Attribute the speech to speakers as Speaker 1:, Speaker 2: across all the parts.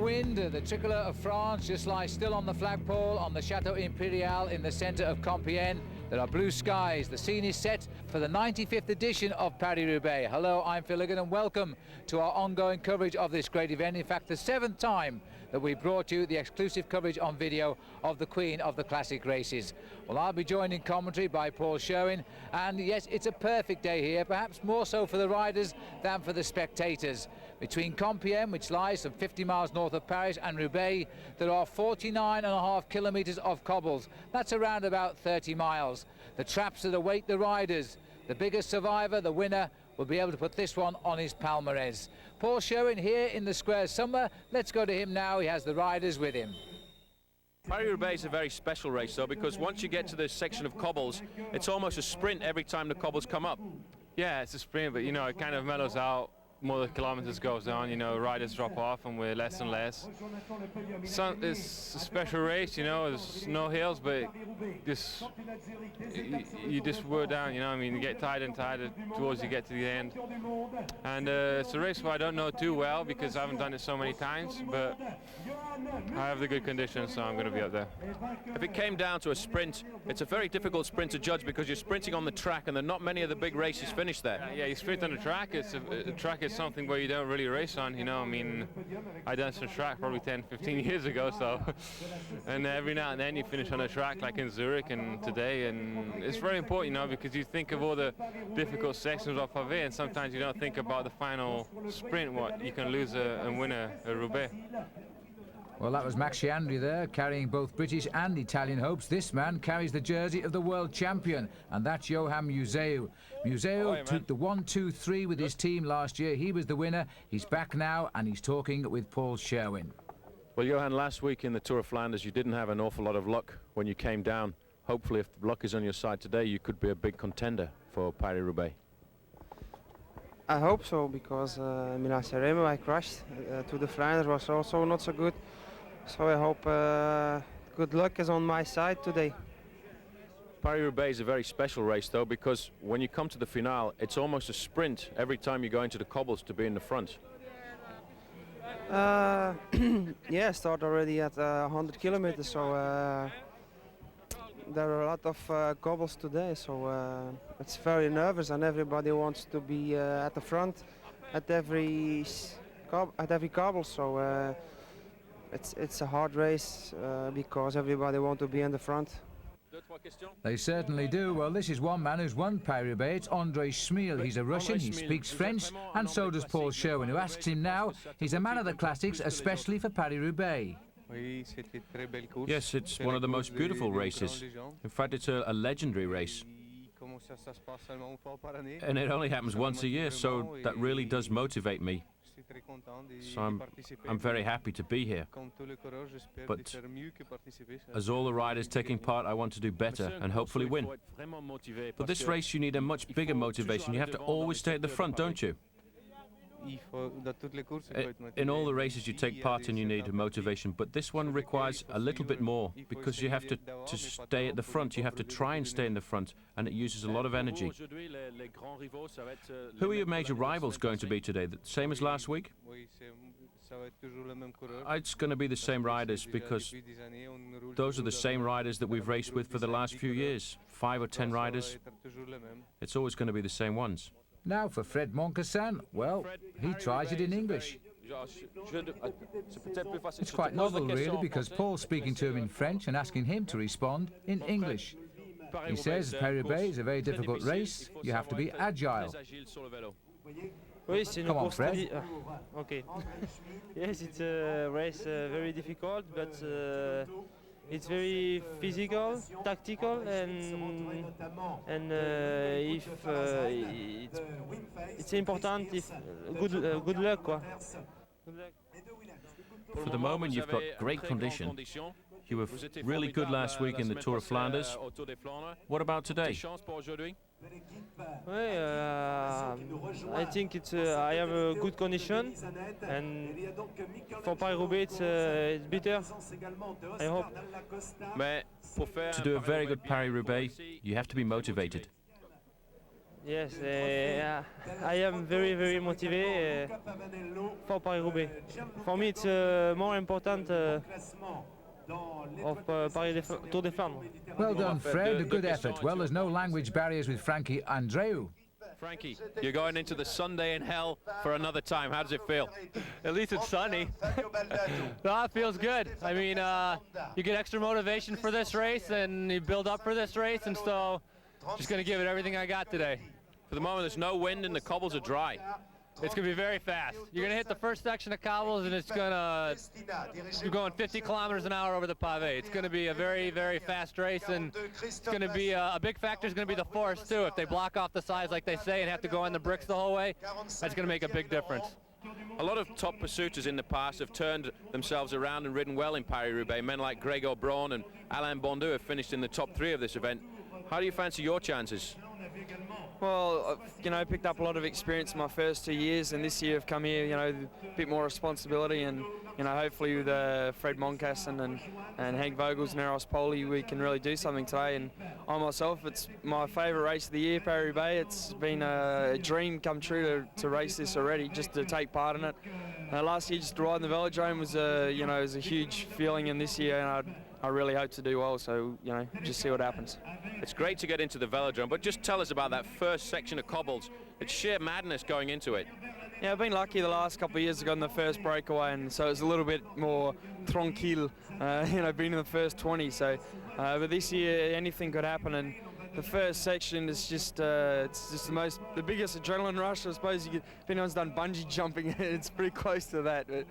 Speaker 1: wind, the tricolour of France just lies still on the flagpole on the Chateau Impérial in the centre of Compiègne. There are blue skies. The scene is set for the 95th edition of Paris Roubaix. Hello, I'm Phil Liggett and welcome to our ongoing coverage of this great event. In fact, the 7th time that we brought you the exclusive coverage on video of the Queen of the Classic Races. Well, I'll be joined in commentary by Paul Sherwen, and yes, it's a perfect day here, perhaps more so for the riders than for the spectators. Between Compiègne, which lies some 50 miles north of Paris, and Roubaix, there are 49.5 kilometres of cobbles. That's around about 30 miles. The traps that await the riders. The biggest survivor, the winner, will be able to put this one on his palmarès. Paul Sherwen here in the square somewhere. Let's go to him now. He has the riders with him.
Speaker 2: Paris Roubaix is a very special race though, because once you get to this section of cobbles, it's almost a sprint every time the cobbles come up.
Speaker 3: Yeah, it's a sprint, but you know, it kind of mellows out. More the kilometers goes on, you know, riders drop off and we're less and less. So it's a special race, you know, there's no hills, but you just wear down, you know, I mean, you get tired and tired towards you get to the end. And it's a race where I don't know too well because I haven't done it so many times, but I have the good conditions, so I'm going to be up there.
Speaker 2: If it came down to a sprint, it's a very difficult sprint to judge because you're sprinting on the track and there are not many of the big races finish there.
Speaker 3: Yeah, you sprint on the track. The track is something where you don't really race on, you know. I mean, I done some track probably 10, 15 years ago, so and every now and then you finish on a track like in Zurich and today, and it's very important, you know, because you think of all the difficult sections of Pavé and sometimes you don't think about the final sprint, what you can lose and win a Roubaix.
Speaker 1: Well, that was Max Chiandri there, carrying both British and Italian hopes. This man carries the jersey of the world champion, and that's Johan Museeuw. Museeuw took the 1-2-3 with his team last year. He was the winner. He's back now, and he's talking with Paul Sherwen.
Speaker 2: Well, Johan, last week in the Tour of Flanders, you didn't have an awful lot of luck when you came down. Hopefully, if luck is on your side today, you could be a big contender for Paris Roubaix.
Speaker 4: I hope so, because Milan-San I crashed. To the Flanders was also not so good. So I hope good luck is on my side today.
Speaker 2: Paris Roubaix is a very special race though, because when you come to the finale, it's almost a sprint every time you go into the cobbles to be in the front.
Speaker 4: Yeah, start already at 100 kilometers, so there are a lot of cobbles today, so it's very nervous and everybody wants to be at the front at every cobble, so it's a hard race because everybody wants to be in the front.
Speaker 1: They certainly do. Well, this is one man who's won Paris-Roubaix. It's André Schmiel. He's a Russian, he speaks French, and so does Paul Sherwen, who asks him now. He's a man of the classics, especially for Paris-Roubaix.
Speaker 5: Yes, it's one of the most beautiful races. In fact, it's a legendary race. And it only happens once a year, so that really does motivate me. So I'm very happy to be here. But as all the riders taking part, I want to do better and hopefully win. But this race, you need a much bigger motivation. You have to always stay at the front, don't you? In all the races you take part in, you need a motivation, but this one requires a little bit more because you have to stay at the front. You have to try and stay in the front, and it uses a lot of energy. Who are your major rivals going to be today? The same as last week? It's going to be the same riders because those are the same riders that we've raced with for the last few years. 5 or 10 riders. It's always going to be the same ones.
Speaker 1: Now for Fred Moncassin, well, he tries it in English. It's quite novel, really, because Paul's speaking to him in French and asking him to respond in English. He says Paris-Roubaix is a very difficult race. You have to be agile. Come on, Fred.
Speaker 6: Okay. Yes, it's a race very difficult, but it's very physical, tactical, and if it's important, if good luck, quoi.
Speaker 5: For the moment, you've got great condition. You were really good last week in the Tour of Flanders. What about today?
Speaker 6: I think I have a good condition, and for Paris-Roubaix it's better, I hope.
Speaker 5: To do a very good Paris-Roubaix, you have to be motivated.
Speaker 6: Yes, I am very, very motivated for Paris Roubaix. For me, it's more important of Paris Tour de Flandres.
Speaker 1: Well done, Fred. A good effort. Well, there's no language barriers with Frankie Andreu.
Speaker 2: Frankie, you're going into the Sunday in hell for another time. How does it feel?
Speaker 3: At least it's sunny. No, it feels good. I mean, you get extra motivation for this race and you build up for this race, and so just going to give it everything I got today.
Speaker 2: For the moment, there's no wind and the cobbles are dry.
Speaker 3: It's going to be very fast. You're going to hit the first section of cobbles, and you're going 50 kilometers an hour over the pave. It's going to be a very, very fast race, and it's going to be a big factor is going to be the force too. If they block off the sides like they say and have to go on the bricks the whole way, that's going to make a big difference.
Speaker 2: A lot of top pursuiters in the past have turned themselves around and ridden well in Paris Roubaix. Men like Gregor Braun and Alain Bondu have finished in the top 3 of this event. How do you fancy your chances?
Speaker 7: Well, I picked up a lot of experience in my first 2 years, and this year I've come here, a bit more responsibility, and hopefully with Fred Moncassen and Henk Vogels and Eros Poli, we can really do something today. And I myself, it's my favourite race of the year, Paris Roubaix. It's been a dream come true to race this already, just to take part in it. Last year, just to ride in the velodrome was was a huge feeling, and this year, and I really hope to do well. So just see what happens.
Speaker 2: It's great to get into the velodrome, but just tell us about that first section of cobbles. It's sheer madness going into it.
Speaker 7: Yeah, I've been lucky the last couple of years to go in the first breakaway, and so it's a little bit more tranquille, being in the first 20. So, but this year anything could happen, and the first section is just it's just the biggest adrenaline rush, I suppose. If anyone's done bungee jumping, it's pretty close to that. But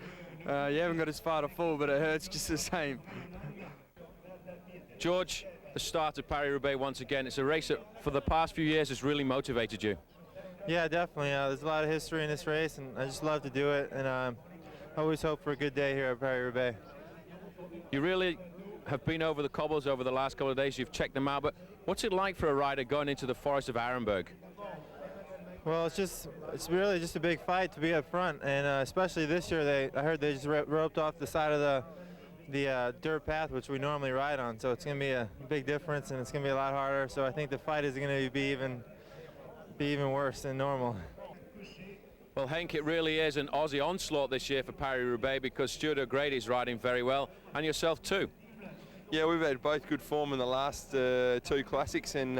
Speaker 7: you haven't got as far to fall, but it hurts just the same.
Speaker 2: George, the start of Paris Roubaix once again. It's a race that for the past few years has really motivated you.
Speaker 8: Yeah, definitely. There's a lot of history in this race, and I just love to do it. And I always hope for a good day here at Paris Roubaix.
Speaker 2: You really have been over the cobbles over the last couple of days. You've checked them out, but what's it like for a rider going into the forest of Arenberg?
Speaker 8: Well, it's really just a big fight to be up front, and especially this year, I heard they just roped off the side of the dirt path, which we normally ride on, so it's going to be a big difference, and it's going to be a lot harder. So I think the fight is going to be even worse than normal.
Speaker 2: Well, Henk, it really is an Aussie onslaught this year for Paris Roubaix, because Stuart O'Grady's riding very well, and yourself too.
Speaker 9: Yeah, we've had both good form in the last 2 classics, and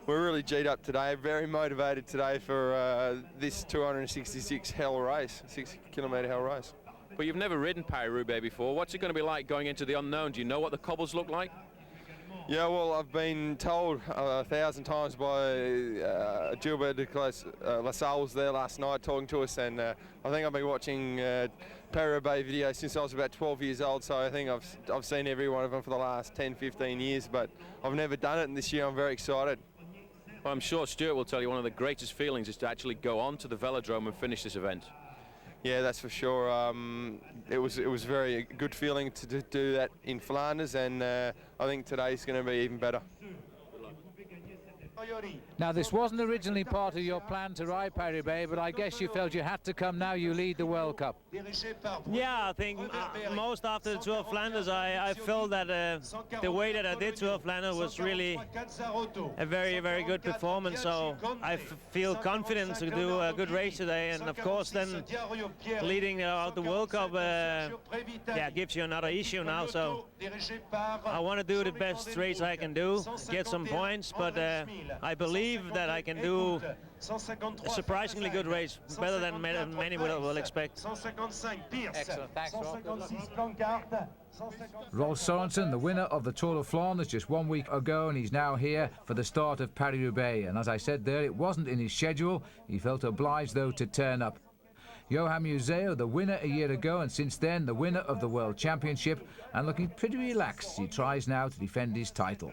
Speaker 9: we're really G'd up today. Very motivated today for this 266 hell race, 6-kilometre hell race.
Speaker 2: But you've never ridden Paris Roubaix before. What's it going to be like going into the unknown? Do you know what the cobbles look like?
Speaker 9: Yeah, well, I've been told 1,000 times by Gilbert de LaSalle was there last night talking to us, and I think I've been watching Paris Roubaix videos since I was about 12 years old, so I think I've seen every one of them for the last 10, 15 years, but I've never done it, and this year I'm very excited.
Speaker 2: Well, I'm sure Stuart will tell you one of the greatest feelings is to actually go on to the velodrome and finish this event.
Speaker 9: Yeah, that's for sure. It was a very good feeling to do that in Flanders, and I think today's going to be even better.
Speaker 1: Now, this wasn't originally part of your plan to ride Paris Roubaix, but I guess you felt you had to come now. You lead the World Cup.
Speaker 6: Yeah, I think most after the Tour of Flanders, I felt that the way that I did Tour of Flanders was really a very, very good performance. So I feel confident to do a good race today, and of course then leading out the World Cup gives you another issue now. So I want to do the best race I can do, get some points, but I believe that I can do a surprisingly good race, better than many will expect.
Speaker 1: Excellent, thanks, Rolf Sorensen, the winner of the Tour of Flanders just 1 week ago, and he's now here for the start of Paris Roubaix. And as I said there, it wasn't in his schedule. He felt obliged, though, to turn up. Johan Museeuw, the winner a year ago, and since then the winner of the World Championship, and looking pretty relaxed, he tries now to defend his title.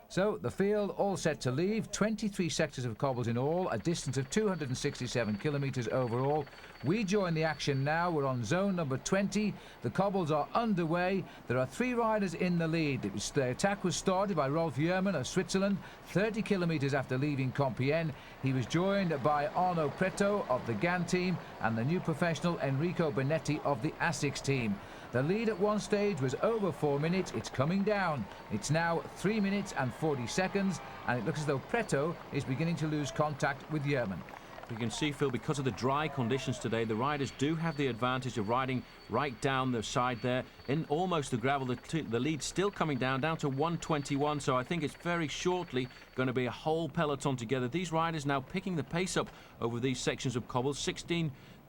Speaker 1: So the field all set to leave, 23 sectors of cobbles in all, a distance of 267 kilometres overall. We join the action now. We're on zone number 20. The cobbles are underway. There are 3 riders in the lead. The attack was started by Rolf Jerman of Switzerland, 30 kilometres after leaving Compiègne. He was joined by Arno Preto of the GAN team and the new professional Enrico Benetti of the ASICS team. The lead at one stage was over 4 minutes. It's coming down. It's now 3 minutes and 40 seconds, and it looks as though Preto is beginning to lose contact with Yerman.
Speaker 5: You can see, Phil, because of the dry conditions today, the riders do have the advantage of riding right down the side there in almost the gravel. The lead's still coming down to 1:21, so I think it's very shortly going to be a whole peloton together. These riders now picking the pace up over these sections of cobbles.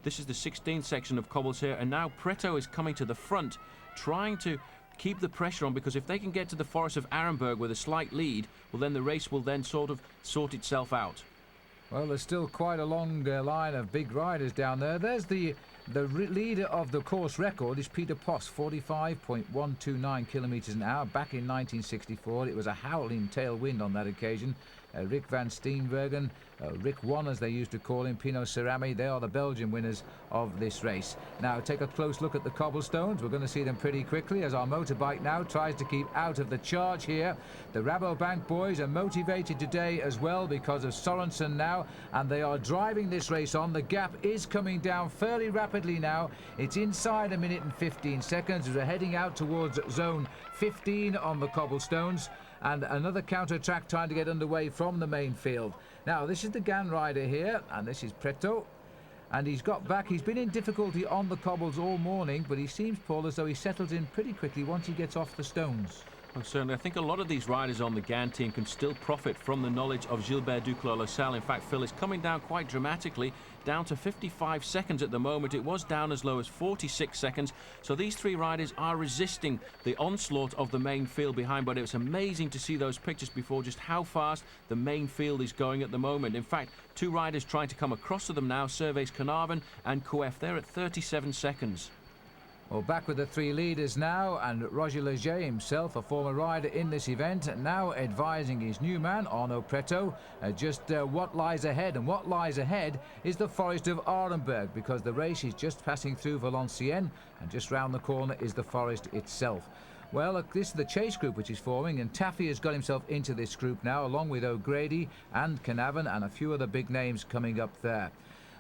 Speaker 5: This is the 16th section of cobbles here, and now Preto is coming to the front, trying to keep the pressure on, because if they can get to the Forest of Arenberg with a slight lead, well, then the race will then sort of sort itself out.
Speaker 1: Well, there's still quite a long line of big riders down there. There's the leader of the course record is Peter Post, 45.129 kilometres an hour. Back in 1964, it was a howling tailwind on that occasion. Rick van Steenbergen, Rick 1 as they used to call him, Pino Cerami, they are the Belgian winners of this race. Now take a close look at the cobblestones. We're going to see them pretty quickly as our motorbike now tries to keep out of the charge here. The Rabobank boys are motivated today as well because of Sorensen now, and they are driving this race on. The gap is coming down fairly rapidly now. It's inside 1 minute and 15 seconds as we're heading out towards zone 15 on the cobblestones, and another counter-track trying to get underway from the main field. Now this is the Gan rider here, and this is Preto, and he's got back. He's been in difficulty on the cobbles all morning, but he seems, Paul, as though he settles in pretty quickly once he gets off the stones.
Speaker 5: Well, certainly, I think a lot of these riders on the Gan team can still profit from the knowledge of Gilbert Duclos-Lassalle. In fact, Phil, is coming down quite dramatically, down to 55 seconds at the moment. It was down as low as 46 seconds. So these three riders are resisting the onslaught of the main field behind, but it's amazing to see those pictures before, just how fast the main field is going at the moment. In fact, two riders trying to come across to them now, Servais Camerman and Coef. They're at 37 seconds.
Speaker 1: Well, back with the three leaders now, and Roger Leger himself, a former rider in this event, now advising his new man, Arnaud Preto, just what lies ahead. And what lies ahead is the Forest of Arenberg, because the race is just passing through Valenciennes, and just round the corner is the forest itself. Well, look, this is the chase group which is forming, and Taffy has got himself into this group now, along with O'Grady and Camerman and a few other big names coming up there.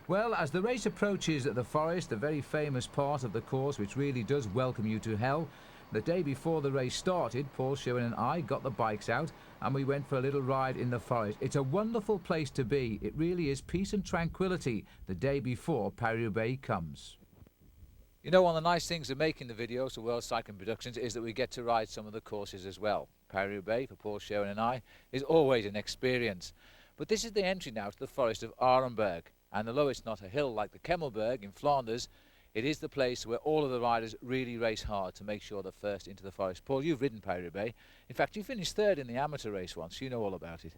Speaker 1: Well, as the race approaches the forest, the very famous part of the course which really does welcome you to hell, the day before the race started, Paul, Sherwen and I got the bikes out and we went for a little ride in the forest. It's a wonderful place to be. It really is peace and tranquility the day before Paris Roubaix comes. You know, one of the nice things of making the videos for World Cycling Productions is that we get to ride some of the courses as well. Paris Roubaix, for Paul, Sherwen and I, is always an experience. But this is the entry now to the Forest of Arenberg. And although it's not a hill like the Kemmelberg in Flanders, it is the place where all of the riders really race hard to make sure they're first into the forest. Paul, you've ridden Paris Roubaix. In fact, you finished third in the amateur race once. You know all about it.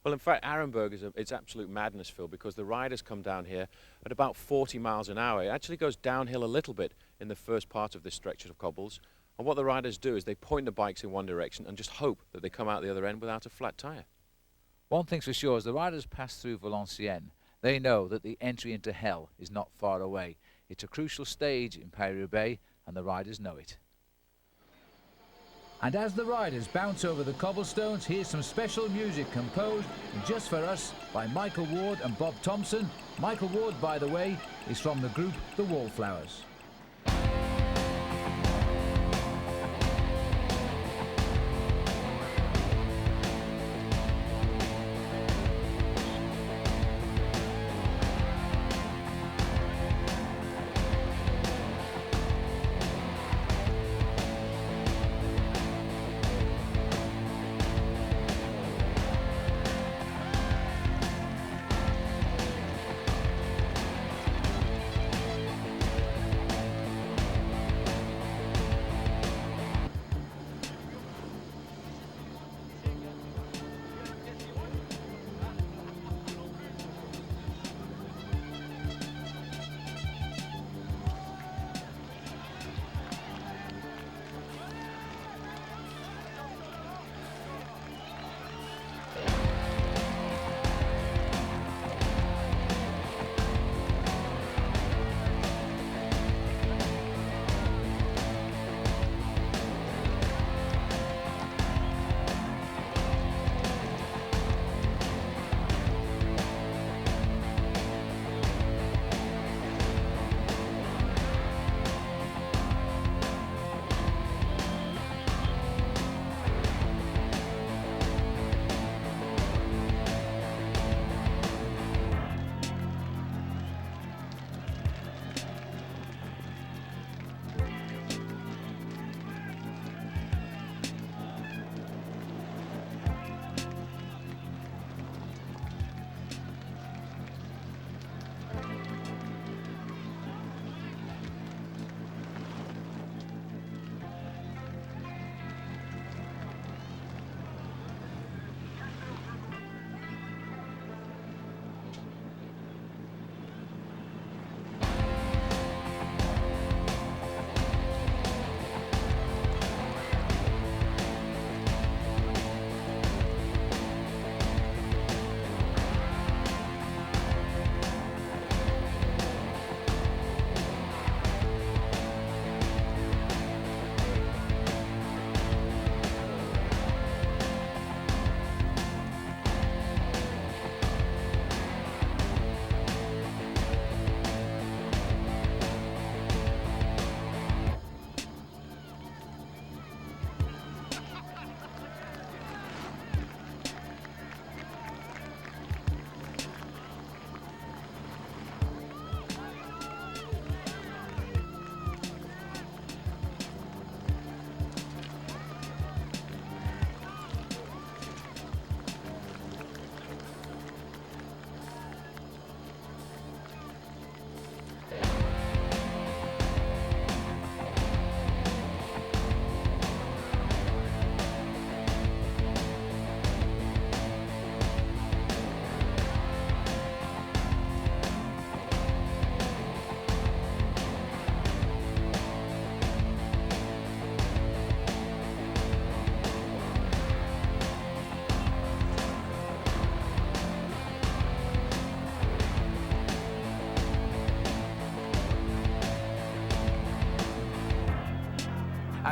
Speaker 2: Well, in fact, Arenberg it's absolute madness, Phil, because the riders come down here at about 40 miles an hour. It actually goes downhill a little bit in the first part of this stretch of cobbles. And what the riders do is they point the bikes in one direction and just hope that they come out the other end without a flat tyre.
Speaker 1: One thing's for sure, as the riders pass through Valenciennes, they know that the entry into hell is not far away. It's a crucial stage in Paris Roubaix, and the riders know it. And as the riders bounce over the cobblestones, here's some special music composed just for us by Michael Ward and Bob Thompson. Michael Ward, by the way, is from the group The Wallflowers.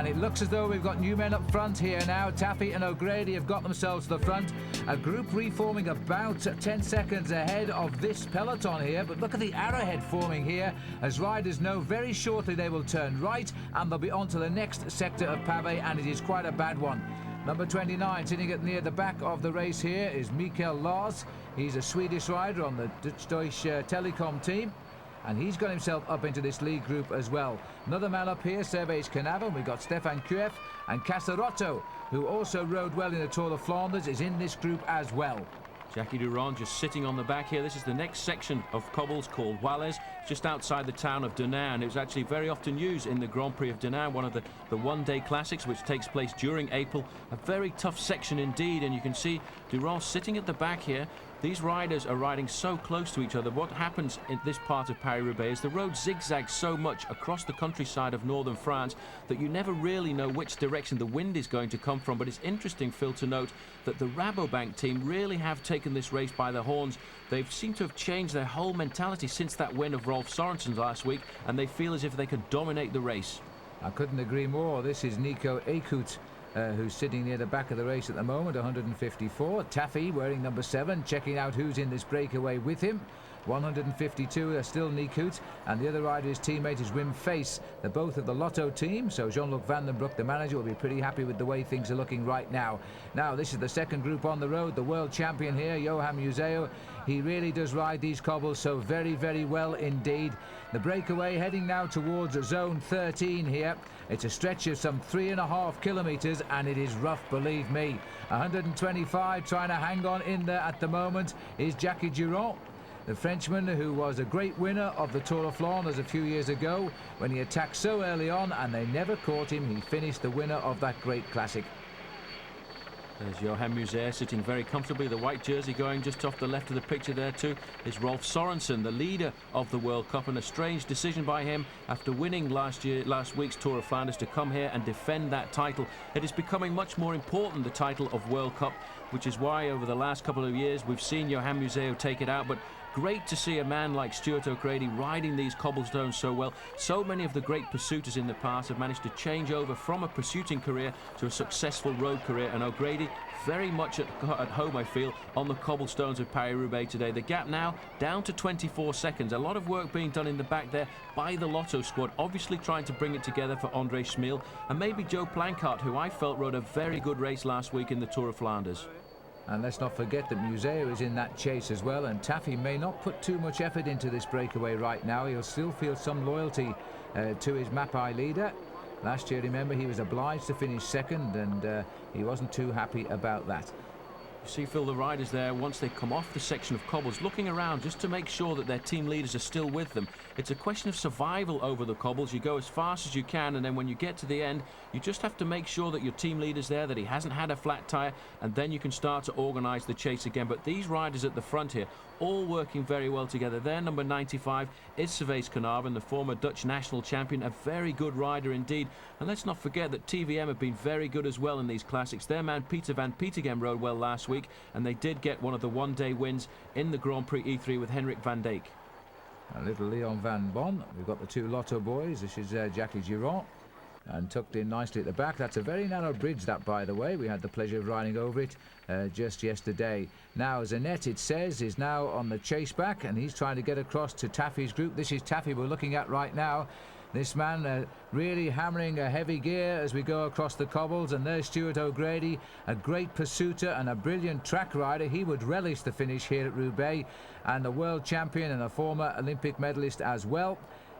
Speaker 1: And it looks as though we've got new men up front here now. Taffy and O'Grady have got themselves to the front. A group reforming about 10 seconds ahead of this peloton here. But look at the arrowhead forming here, as riders know very shortly they will turn right and they'll be on to the next sector of Pavé, and it is quite a bad one. Number 29, sitting at near the back of the race here, is Mikael Lars. He's a Swedish rider on the Deutsche Telekom team, and he's got himself up into this lead group as well. Another man up here, Servais Canavan. We've got Stefan Kuef, and Casarotto, who also rode well in the Tour of Flanders, is in this group as well.
Speaker 5: Jackie Durand just sitting on the back here. This is the next section of cobbles called Wallès, just outside the town of Denain. And it was actually very often used in the Grand Prix of Denain, one of the one-day classics, which takes place during April. A very tough section indeed, and you can see Durand sitting at the back here. These riders are riding so close to each other. What happens in this part of Paris-Roubaix is the road zigzags so much across the countryside of northern France that you never really know which direction the wind is going to come from. But it's interesting, Phil, to note that the Rabobank team really have taken this race by the horns. They've seemed to have changed their whole mentality since that win of Rolf Sorensen last week, and they feel as if they could dominate the race.
Speaker 1: I couldn't agree more. This is Nico Eekhout, who's sitting near the back of the race at the moment, 154. Taffy, wearing number 7, checking out who's in this breakaway with him. 152 are still Eekhout, and the other rider, his teammate, is Wim Face. They're both of the Lotto team, so Jean-Luc Van den Broek, the manager, will be pretty happy with the way things are looking right now. Now, this is the second group on the road. The world champion here, Johan Museeuw. He really does ride these cobbles so very, very well indeed. The breakaway heading now towards zone 13 here. It's a stretch of some 3.5 kilometres, and it is rough, believe me. 125 trying to hang on in there at the moment is Jackie Durand, the Frenchman who was a great winner of the Tour of Flanders a few years ago when he attacked so early on and they never caught him. He finished the winner of that great classic.
Speaker 5: There's Johan Museeuw sitting very comfortably. The white jersey going just off the left of the picture there too is Rolf Sorensen, the leader of the World Cup, and a strange decision by him after winning last week's Tour of Flanders to come here and defend that title. It is becoming much more important, the title of World Cup, which is why over the last couple of years we've seen Johan Museeuw take it out. But great to see a man like Stuart O'Grady riding these cobblestones so well. So many of the great pursuiters in the past have managed to change over from a pursuiting career to a successful road career, and O'Grady very much at home, I feel, on the cobblestones of Paris-Roubaix today. The gap now down to 24 seconds. A lot of work being done in the back there by the Lotto squad, obviously trying to bring it together for André Schmiel and maybe Joe Plancart, who I felt rode a very good race last week in the Tour of Flanders.
Speaker 1: And let's not forget that Museeuw is in that chase as well, and Taffy may not put too much effort into this breakaway right now. He'll still feel some loyalty to his Mapai leader. Last year, remember, he was obliged to finish second, and he wasn't too happy about that.
Speaker 5: You see, Phil, the riders there, once they come off the section of cobbles, looking around just to make sure that their team leaders are still with them. It's a question of survival over the cobbles. You go as fast as you can, and then when you get to the end, you just have to make sure that your team leader's there, that he hasn't had a flat tyre, and then you can start to organise the chase again. But these riders at the front here, all working very well together. Their number 95 is Servais Canavan, the former Dutch national champion, a very good rider indeed. And let's not forget that TVM have been very good as well in these classics. Their man Peter van Petegem rode well last week, and they did get one of the one-day wins in the Grand Prix E3 with Henrik van Dijk.
Speaker 1: A little Leon van Bon. We've got the two Lotto boys. This is Jackie Durand, and tucked in nicely at the back. That's a very narrow bridge, that, by the way. We had the pleasure of riding over it just yesterday. Now Zanet, it says, is now on the chase back, and he's trying to get across to Taffy's group. This is Taffy we're looking at right now. This man really hammering a heavy gear as we go across the cobbles. And there's Stuart O'Grady, a great pursuiter and a brilliant track rider. He would relish the finish here at Roubaix, and a world champion and a former Olympic medalist as well.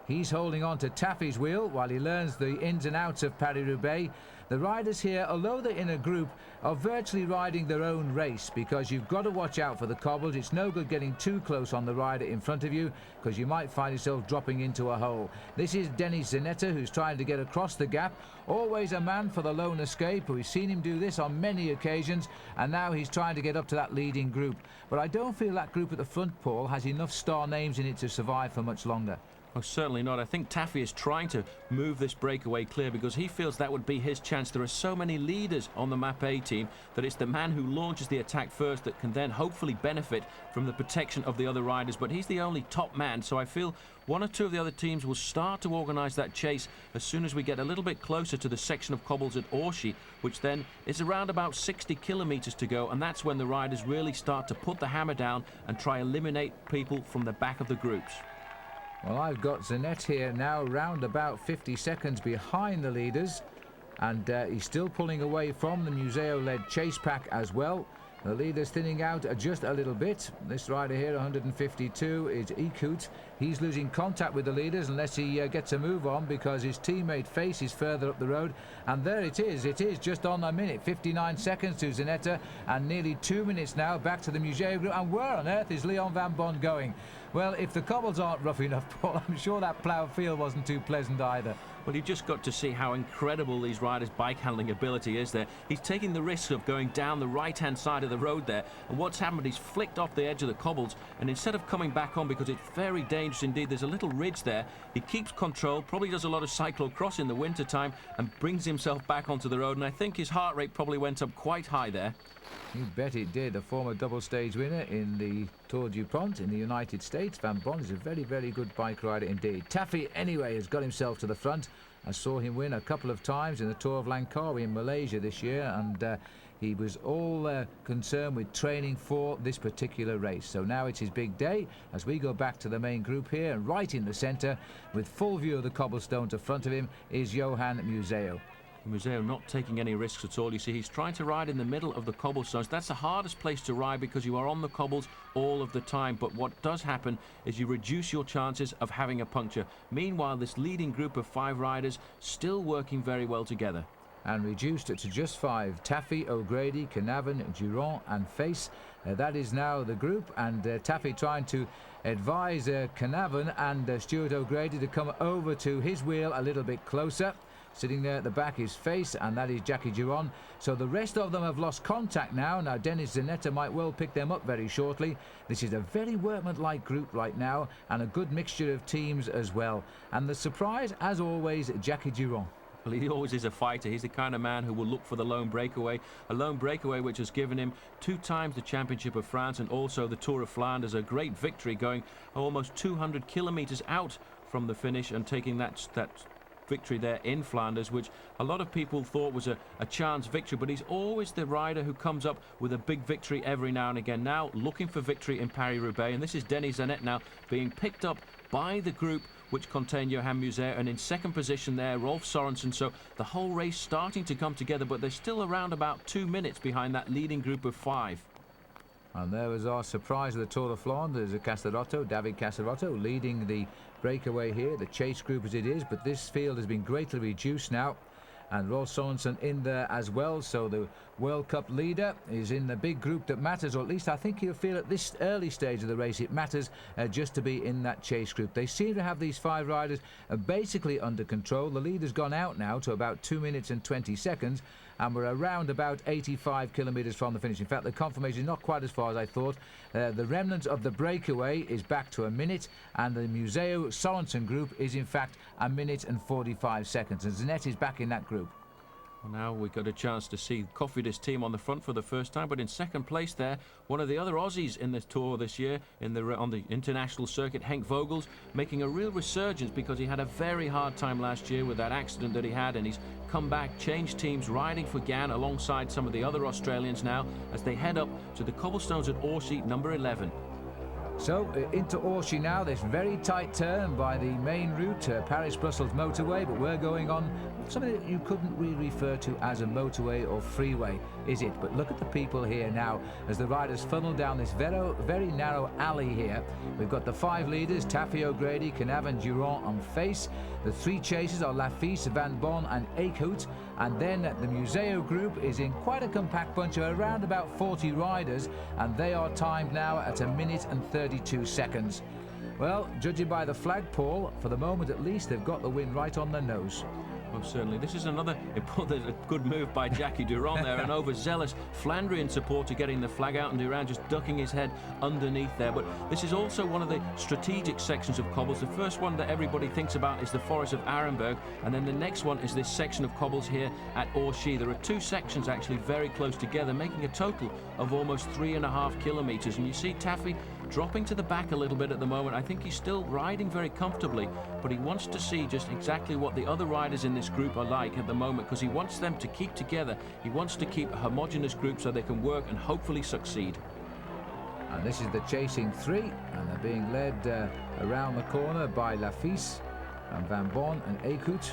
Speaker 1: He's holding on to Taffy's wheel while he learns the ins and outs of Paris-Roubaix. The riders here, although they're in a group, are virtually riding their own race, because you've got to watch out for the cobbles. It's no good getting too close on the rider in front of you, because you might find yourself dropping into a hole. This is Denis Zanetta, who's trying to get across the gap. Always a man for the lone escape. We've seen him do this on many occasions, and now he's trying to get up to that leading group. But I don't feel that group at the front, Paul, has enough star names in it to survive for much longer.
Speaker 5: Oh, certainly not. I think Taffy is trying to move this breakaway clear because he feels that would be his chance France, there are so many leaders on the Map A team that it's the man who launches the attack first that can then hopefully benefit from the protection of the other riders. But he's the only top man, so I feel one or two of the other teams will start to organise that chase as soon as we get a little bit closer to the section of cobbles at Orchy, which then is around about 60 kilometres to go, and that's when the riders really start to put the hammer down and try eliminate people from the back of the groups.
Speaker 1: Well, I've got Zanet here now round about 50 seconds behind the leaders, and he's still pulling away from the Museo-led chase pack as well. The leader's thinning out just a little bit. This rider here, 152, is Ekut. He's losing contact with the leaders unless he gets a move on, because his teammate Face is further up the road. And there it is just on a minute, 59 seconds to Zanetta, and nearly 2 minutes now back to the Museo group. And where on earth is Leon Van Bon going? Well, if the cobbles aren't rough enough, Paul, I'm sure that ploughed field wasn't too pleasant either.
Speaker 5: Well, you've just got to see how incredible these riders' bike handling ability is there. He's taking the risk of going down the right-hand side of the road there, and what's happened, he's flicked off the edge of the cobbles, and instead of coming back on, because it's very dangerous indeed, there's a little ridge there, he keeps control, probably does a lot of cyclocross in the winter time, and brings himself back onto the road, and I think his heart rate probably went up quite high there.
Speaker 1: You bet it did. A former double-stage winner in the Tour du Pont in the United States. Van Bon is a very, very good bike rider indeed. Taffy, anyway, has got himself to the front. I saw him win a couple of times in the Tour of Langkawi in Malaysia this year, and he was all concerned with training for this particular race. So now it's his big day as we go back to the main group here, and right in the centre, with full view of the cobblestones in front of him, is Johan Museo.
Speaker 5: Museo not taking any risks at all. You see, he's trying to ride in the middle of the cobblestones. That's the hardest place to ride because you are on the cobbles all of the time. But what does happen is you reduce your chances of having a puncture. Meanwhile, this leading group of 5 riders still working very well together.
Speaker 1: And reduced to just 5. Taffy, O'Grady, Camerman, Durand and Face. That is now the group, and Taffy trying to advise Camerman and Stuart O'Grady to come over to his wheel a little bit closer. Sitting there at the back is Face, and that is Jackie Durand. So the rest of them have lost contact now. Now Dennis Zanetta might well pick them up very shortly. This is a very workmanlike group right now, and a good mixture of teams as well. And the surprise, as always, Jackie Durand.
Speaker 5: Well, he always is a fighter. He's the kind of man who will look for the lone breakaway. A lone breakaway which has given him 2 times the Championship of France and also the Tour of Flanders. A great victory, going almost 200 kilometres out from the finish and taking that victory there in Flanders, which a lot of people thought was a chance victory, but he's always the rider who comes up with a big victory every now and again. Now looking for victory in Paris Roubaix, and this is Denis Zanet now being picked up by the group which contained Johan Museo, and in second position there Rolf Sorensen. So the whole race starting to come together, but they're still around about 2 minutes behind that leading group of 5.
Speaker 1: And there was our surprise of the Tour de Flanders, David Casarotto leading the breakaway here, the chase group as it is, but this field has been greatly reduced now, and Rolf Sorensen in there as well. So the World Cup leader is in the big group that matters, or at least I think he'll feel at this early stage of the race it matters just to be in that chase group. They seem to have these 5 riders basically under control. The leader's gone out now to about 2 minutes and 20 seconds, and we're around about 85 kilometres from the finish. In fact, the confirmation is not quite as far as I thought. The remnant of the breakaway is back to a minute, and the Museo Sorensen group is in fact a minute and 45 seconds, and Zanet is back in that group.
Speaker 5: Well, now we've got a chance to see Cofidis team on the front for the first time, but in second place there, one of the other Aussies in this Tour this year on the international circuit, Henk Vogels, making a real resurgence because he had a very hard time last year with that accident that he had, and he's come back, changed teams, riding for Gann alongside some of the other Australians now as they head up to the cobblestones at Orchy, number 11.
Speaker 1: So into Orchy now, this very tight turn by the main route, Paris-Brussels motorway, but we're going on something that you couldn't really refer to as a motorway or freeway, is it? But look at the people here now as the riders funnel down this very narrow alley here. We've got the 5 leaders, Taffy, O'Grady, Camerman, Durand and Face. The 3 chasers are Lafisse, Van Bon and Ekhout. And then the Museo group is in quite a compact bunch of around about 40 riders, and they are timed now at a minute and 32 seconds. Well, judging by the flagpole, for the moment at least, they've got the win right on their nose.
Speaker 5: Well, certainly. This is another there's a good move by Jackie Durand there, an overzealous Flandrian supporter getting the flag out and Durand just ducking his head underneath there. But this is also one of the strategic sections of cobbles. The first one that everybody thinks about is the Forest of Arenberg, and then the next one is this section of cobbles here at Orchy. There are two sections actually very close together, making a total of almost 3.5 kilometers. And you see Taffy dropping to the back a little bit at the moment. I think he's still riding very comfortably, but he wants to see just exactly what the other riders in this group are like at the moment, because he wants them to keep together. He wants to keep a homogeneous group so they can work and hopefully succeed.
Speaker 1: And this is the chasing three, and they're being led around the corner by Lafisse and Van Bon and Eekhout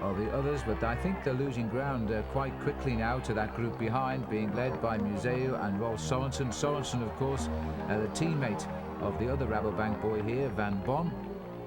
Speaker 1: are the others, but I think they're losing ground quite quickly now to that group behind, being led by Museu and Rolf Sorensen. Sorensen, of course, the teammate of the other Rabobank boy here, Van Bon.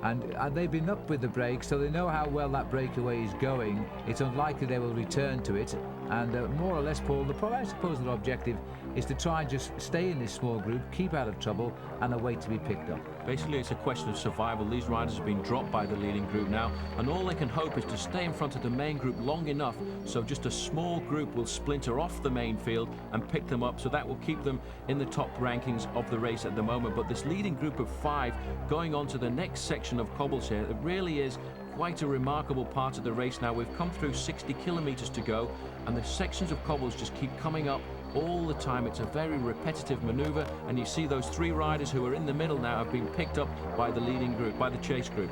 Speaker 1: And they've been up with the break, so they know how well that breakaway is going. It's unlikely they will return to it. And more or less, Paul, I suppose their objective is to try and just stay in this small group, keep out of trouble, and await to be picked up.
Speaker 5: Basically, it's a question of survival. These riders have been dropped by the leading group now, and all they can hope is to stay in front of the main group long enough so just a small group will splinter off the main field and pick them up, so that will keep them in the top rankings of the race at the moment. But this leading group of 5 going on to the next section of cobbles here, it really is quite a remarkable part of the race now. We've come through 60 kilometers to go, and the sections of cobbles just keep coming up all the time. It's a very repetitive maneuver, and you see those 3 riders who are in the middle now have been picked up by the leading group, by the chase group.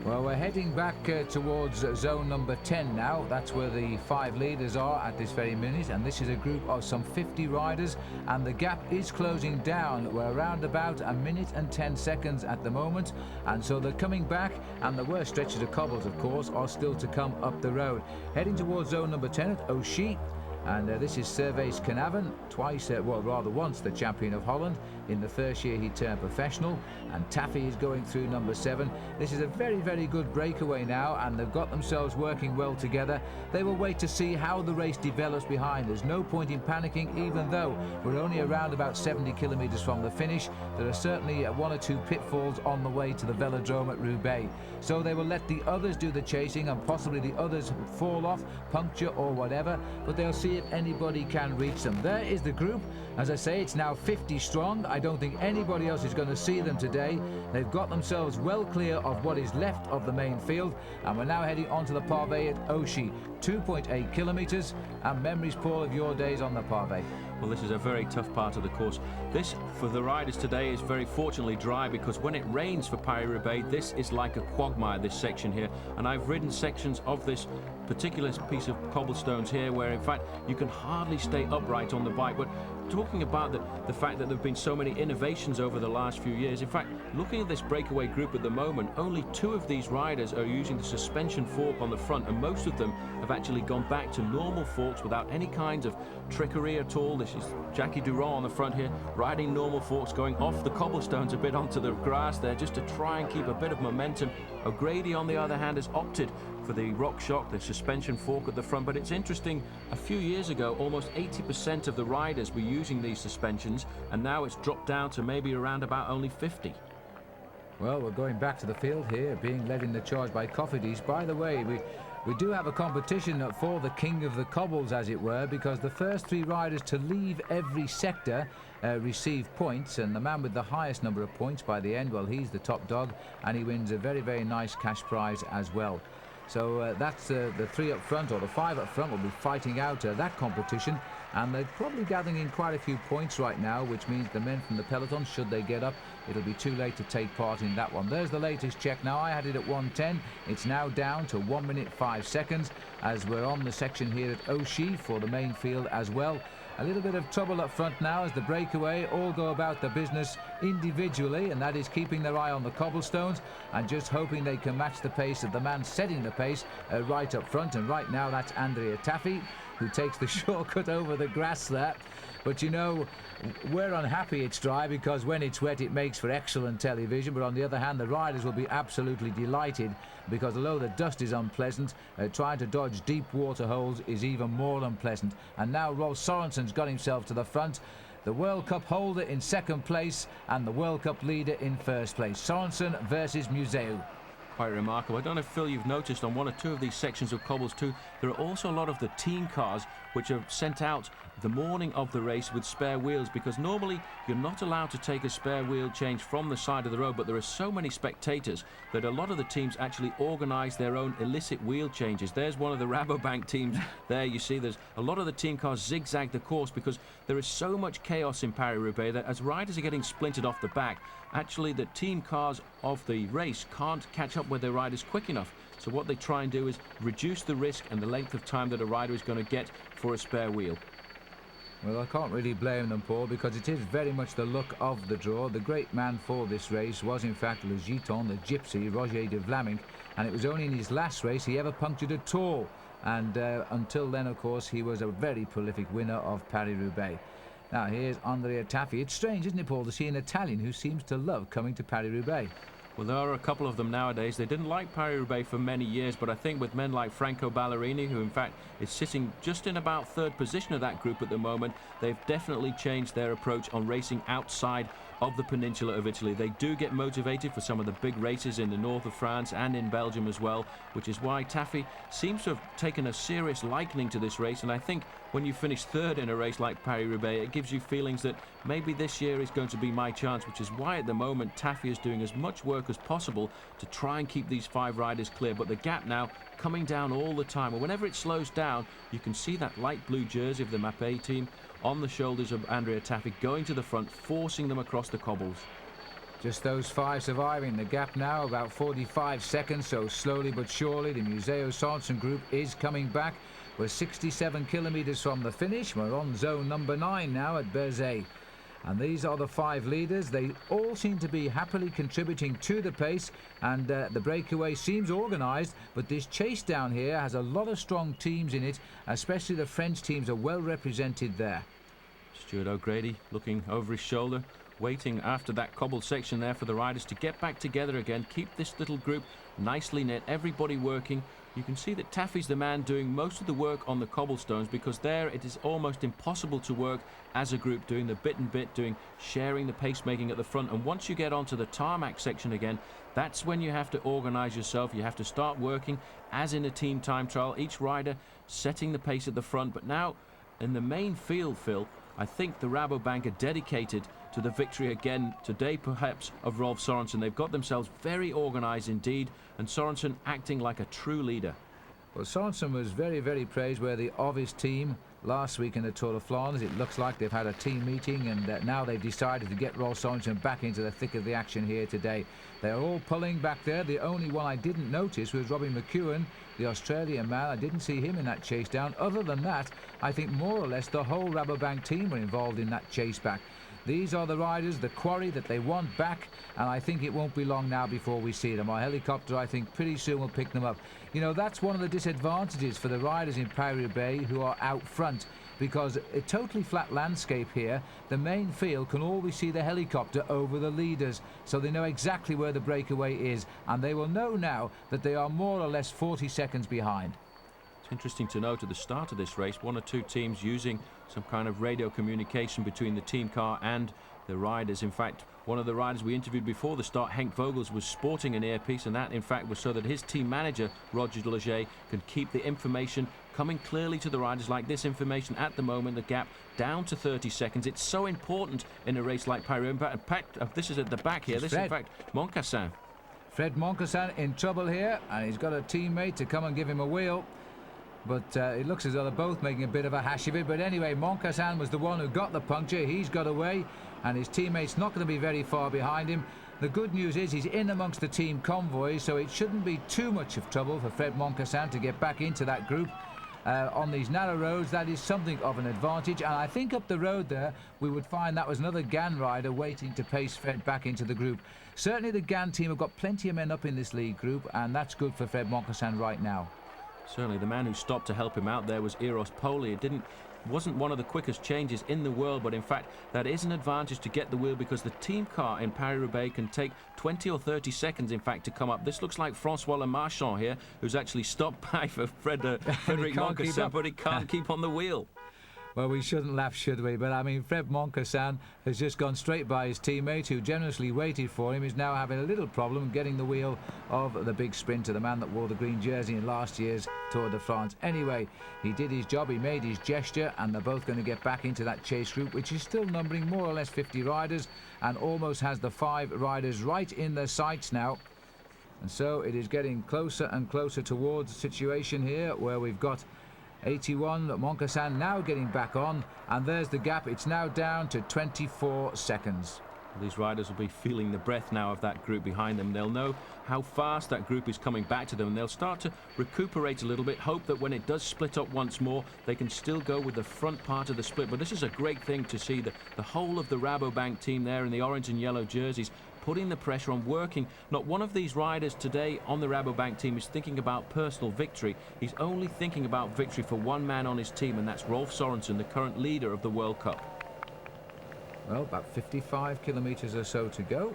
Speaker 1: Well, we're heading back towards zone number 10 now. That's where the 5 leaders are at this very minute, and this is a group of some 50 riders, and the gap is closing down. We're around about 1 minute and 10 seconds at the moment, and so they're coming back, and the worst stretches of cobbles, of course, are still to come up the road. Heading towards zone number 10 at Orchy. And this is Servaes Knaven, twice, well rather once the champion of Holland. In the first year he turned professional, and Taffy is going through number 7. This is a very, very good breakaway now, and they've got themselves working well together. They will wait to see how the race develops behind. There's no point in panicking, even though we're only around about 70 kilometers from the finish. There are certainly 1 or 2 pitfalls on the way to the velodrome at Roubaix. So they will let the others do the chasing, and possibly the others fall off, puncture or whatever, but they'll see if anybody can reach them. There is the group. As I say, it's now 50 strong. I don't think anybody else is going to see them today. They've got themselves well clear of what is left of the main field, and we're now heading onto the pavé at Orchy. 2.8 kilometers, and memories, Paul, of your days on the pavé.
Speaker 5: Well, this is a very tough part of the course. This, for the riders today, is very fortunately dry, because when it rains for Paris-Roubaix, this is like a quagmire, this section here. And I've ridden sections of this particular piece of cobblestones here where, in fact, you can hardly stay upright on the bike. But talking about the fact that there have been so many innovations over the last few years, in fact, looking at this breakaway group at the moment, only 2 of these riders are using the suspension fork on the front, and most of them have actually gone back to normal forks without any kinds of trickery at all. This is Jackie Durand on the front here, riding normal forks, going off the cobblestones a bit onto the grass there, just to try and keep a bit of momentum. Grady, on the other hand, has opted for the rock shock, the suspension fork at the front. But it's interesting, a few years ago, almost 80% of the riders were using these suspensions, and now it's dropped down to maybe around about only 50.
Speaker 1: Well, we're going back to the field here, being led in the charge by Cofidis. By the way, we do have a competition for the king of the cobbles, as it were, because the first 3 riders to leave every sector receive points, and the man with the highest number of points by the end, well, he's the top dog, and he wins a very, very nice cash prize as well. So that's the 3 up front, or the 5 up front, will be fighting out that competition, and they're probably gathering in quite a few points right now, which means the men from the peloton, should they get up, it'll be too late to take part in that one. There's the latest check now. I had it at 1:10. It's now down to 1 minute 5 seconds as we're on the section here at Orchy for the main field as well. A little bit of trouble up front now as the breakaway all go about the business individually, and that is keeping their eye on the cobblestones and just hoping they can match the pace of the man setting the pace right up front. And right now that's Andrea Taffy, who takes the shortcut over the grass there. But you know, we're unhappy it's dry, because when it's wet it makes for excellent television. But on the other hand, the riders will be absolutely delighted, because although the dust is unpleasant, trying to dodge deep water holes is even more unpleasant. And now Rolf Sorensen's got himself to the front, the World Cup holder in 2nd place and the World Cup leader in 1st place. Sorensen versus Museu.
Speaker 5: quite remarkable. I don't know if, Phil, you've noticed on one or two of these sections of cobbles too, there are also a lot of the team cars which are sent out the morning of the race with spare wheels, because normally you're not allowed to take a spare wheel change from the side of the road, but there are so many spectators that a lot of the teams actually organise their own illicit wheel changes. There's one of the Rabobank teams there. You see there's a lot of the team cars zigzag the course because there is so much chaos in Paris Roubaix that as riders are getting splintered off the back, actually the team cars of the race can't catch up with their riders quick enough. So what they try and do is reduce the risk and the length of time that a rider is going to get for a spare wheel.
Speaker 1: Well, I can't really blame them, Paul, because it is very much the luck of the draw. The great man for this race was, in fact, Le Giton, the gypsy, Roger de Vlamingh, and it was only in his last race he ever punctured at all. And until then, of course, he was a very prolific winner of Paris Roubaix. Now, here's Andrea Taffi. It's strange, isn't it, Paul, to see an Italian who seems to love coming to Paris Roubaix.
Speaker 5: Well, there are a couple of them nowadays. They didn't like Paris Roubaix for many years, but I think with men like Franco Ballerini, who in fact is sitting just in about third position of that group at the moment, they've definitely changed their approach on racing outside of the peninsula of Italy. They do get motivated for some of the big races in the north of France and in Belgium as well, which is why Taffi seems to have taken a serious likening to this race. And I think when you finish third in a race like Paris Roubaix, it gives you feelings that maybe this year is going to be my chance, which is why at the moment Taffi is doing as much work as possible to try and keep these 5 riders clear. But the gap now coming down all the time, and whenever it slows down, you can see that light blue jersey of the Mappé team on the shoulders of Andrea Taffi going to the front, forcing them across the cobbles.
Speaker 1: Just those 5 surviving. The gap now about 45 seconds, so slowly but surely the Museo Sorensen group is coming back. We're 67 kilometres from the finish. We're on zone number 9 now at Berzay. And these are the 5 leaders. They all seem to be happily contributing to the pace, and the breakaway seems organised, but this chase down here has a lot of strong teams in it, especially the French teams are well represented there.
Speaker 5: Stuart O'Grady looking over his shoulder, waiting after that cobble section there for the riders to get back together again, keep this little group nicely knit, everybody working. You can see that Taffi's the man doing most of the work on the cobblestones, because there it is almost impossible to work as a group, doing the bit and bit, sharing the pacemaking at the front. And once you get onto the tarmac section again, that's when you have to organise yourself. You have to start working as in a team time trial, each rider setting the pace at the front. But now in the main field, Phil, I think the Rabobank are dedicated to the victory again today, perhaps, of Rolf Sorensen. They've got themselves very organised indeed, and Sorensen acting like a true leader.
Speaker 1: Well, Sorensen was very, very praiseworthy of his team last week in the Tour de Flanders. It looks like they've had a team meeting, and now they've decided to get Rolf Sorensen back into the thick of the action here today. They're all pulling back there. The only one I didn't notice was Robbie McEwen, the Australian man. I didn't see him in that chase down. Other than that, I think more or less the whole Rabobank team were involved in that chase back. These are the riders, the quarry that they want back, and I think it won't be long now before we see them. Our helicopter, I think, pretty soon will pick them up. You know, that's one of the disadvantages for the riders in Paris-Roubaix who are out front, because a totally flat landscape here, the main field can always see the helicopter over the leaders, so they know exactly where the breakaway is, and they will know now that they are more or less 40 seconds behind.
Speaker 5: It's interesting to note at the start of this race, 1 or 2 teams using some kind of radio communication between the team car and the riders. In fact, one of the riders we interviewed before the start, Henk Vogels, was sporting an earpiece, and that in fact was so that his team manager, Roger de Leger, could keep the information coming clearly to the riders. Like this information at the moment, the gap down to 30 seconds. It's so important in a race like Paris. In fact, this is at the back here. This is in fact Moncassin.
Speaker 1: Fred Moncassin in trouble here, and he's got a teammate to come and give him a wheel. But it looks as though they're both making a bit of a hash of it. But anyway, Moncassin was the one who got the puncture. He's got away, and his teammate's not going to be very far behind him. The good news is he's in amongst the team convoy, so it shouldn't be too much of trouble for Fred Moncassin to get back into that group. On these narrow roads, that is something of an advantage. And I think up the road there, we would find that was another GAN rider waiting to pace Fred back into the group. Certainly the GAN team have got plenty of men up in this lead group, and that's good for Fred Moncassin right now.
Speaker 5: Certainly the man who stopped to help him out there was Eros Poli. It wasn't one of the quickest changes in the world, but in fact that is an advantage to get the wheel, because the team car in Paris-Roubaix can take 20 or 30 seconds in fact to come up. This looks like Francois Lemarchand here, who's actually stopped by for Frederic Moncassin, but he can't keep on the wheel.
Speaker 1: Well, we shouldn't laugh, should we? But I mean, Fred Moncassin has just gone straight by his teammate, who generously waited for him. Is now having a little problem getting the wheel of the big sprinter, the man that wore the green jersey in last year's Tour de France. Anyway, he did his job, he made his gesture, and they're both going to get back into that chase group, which is still numbering more or less 50 riders, and almost has the 5 riders right in their sights now. And so it is getting closer and closer towards the situation here, where we've got 81, Moncassin now getting back on, and there's the gap. It's now down to 24 seconds.
Speaker 5: These riders will be feeling the breath now of that group behind them. They'll know how fast that group is coming back to them, and they'll start to recuperate a little bit, hope that when it does split up once more, they can still go with the front part of the split. But this is a great thing to see, the whole of the Rabobank team there in the orange and yellow jerseys, putting the pressure on, working. Not one of these riders today on the Rabobank team is thinking about personal victory. He's only thinking about victory for one man on his team, and that's Rolf Sorensen, the current leader of the World Cup.
Speaker 1: Well, about 55 kilometres or so to go.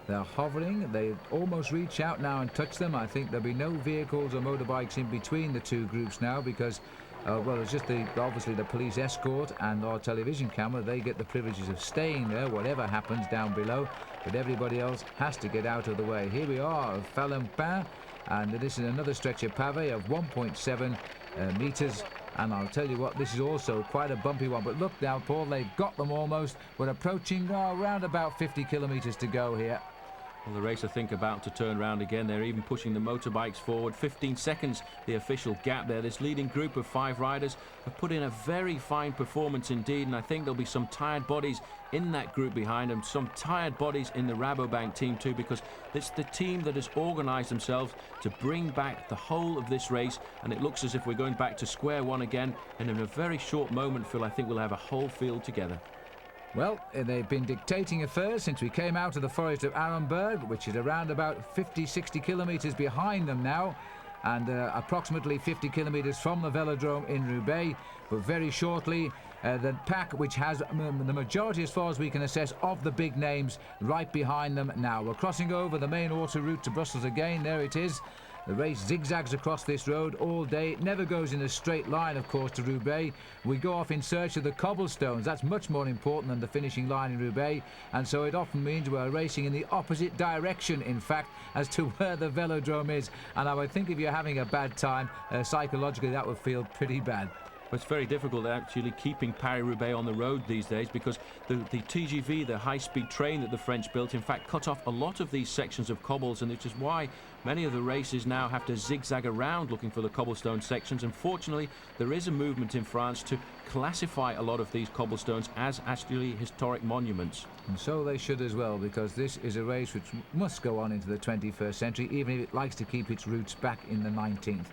Speaker 1: They're hovering. They almost reach out now and touch them. I think there'll be no vehicles or motorbikes in between the two groups now, because well, it's just obviously the police escort and our television camera. They get the privileges of staying there, whatever happens down below, but everybody else has to get out of the way. Here we are at Falampin, and this is another stretch of pavé of 1.7 metres. And I'll tell you what, this is also quite a bumpy one. But look now, Paul, they've got them almost. We're approaching around about 50 kilometres to go here.
Speaker 5: Well, the race, I think, about to turn round again. They're even pushing the motorbikes forward. 15 seconds, the official gap there. This leading group of 5 riders have put in a very fine performance indeed, and I think there'll be some tired bodies in that group behind them, some tired bodies in the Rabobank team too, because it's the team that has organised themselves to bring back the whole of this race, and it looks as if we're going back to square one again, and in a very short moment, Phil, I think we'll have a whole field together.
Speaker 1: Well, they've been dictating affairs since we came out of the forest of Arenberg, which is around about 50-60 kilometres behind them now, and approximately 50 kilometres from the velodrome in Roubaix. But very shortly, the pack, which has the majority, as far as we can assess, of the big names right behind them now. We're crossing over the main autoroute to Brussels again. There it is. The race zigzags across this road all day. It never goes in a straight line, of course, to Roubaix. We go off in search of the cobblestones. That's much more important than the finishing line in Roubaix. And so it often means we're racing in the opposite direction, in fact, as to where the velodrome is. And I would think if you're having a bad time, psychologically, that would feel pretty bad.
Speaker 5: It's very difficult actually keeping Paris Roubaix on the road these days, because the TGV, the high-speed train that the French built, in fact cut off a lot of these sections of cobbles, and which is why many of the races now have to zigzag around looking for the cobblestone sections. Unfortunately, there is a movement in France to classify a lot of these cobblestones as actually historic monuments.
Speaker 1: And so they should as well, because this is a race which must go on into the 21st century, even if it likes to keep its roots back in the 19th.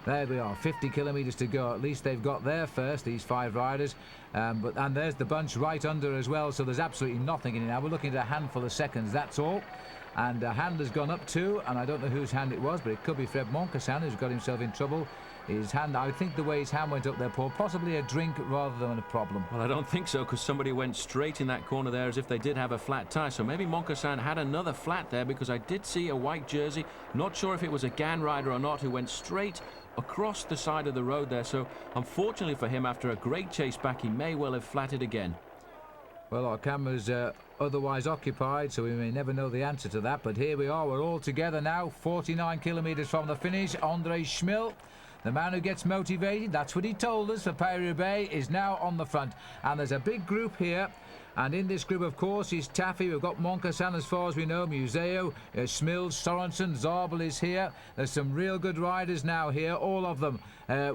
Speaker 1: There we are, 50 kilometres to go. At least they've got there first, these 5 riders. And there's the bunch right under as well, so there's absolutely nothing in it now. We're looking at a handful of seconds, that's all. And a hand has gone up too, and I don't know whose hand it was, but it could be Fred Moncassin, who's got himself in trouble. His hand, I think the way his hand went up there, Paul, possibly a drink rather than a problem.
Speaker 5: Well, I don't think so, because somebody went straight in that corner there as if they did have a flat tire. So maybe Moncassin had another flat there, because I did see a white jersey. Not sure if it was a GAN rider or not, who went straight across the side of the road there. So unfortunately for him, after a great chase back, he may well have flatted again.
Speaker 1: Well, our camera's otherwise occupied, so we may never know the answer to that. But here we are, we're all together now, 49 kilometres from the finish. André Schmil, the man who gets motivated, that's what he told us, for Paris-Roubaix, is now on the front. And there's a big group here. And in this group, of course, is Taffy. We've got Moncassin, as far as we know, Museo, Schmil, Sorensen, Zabel is here. There's some real good riders now here. All of them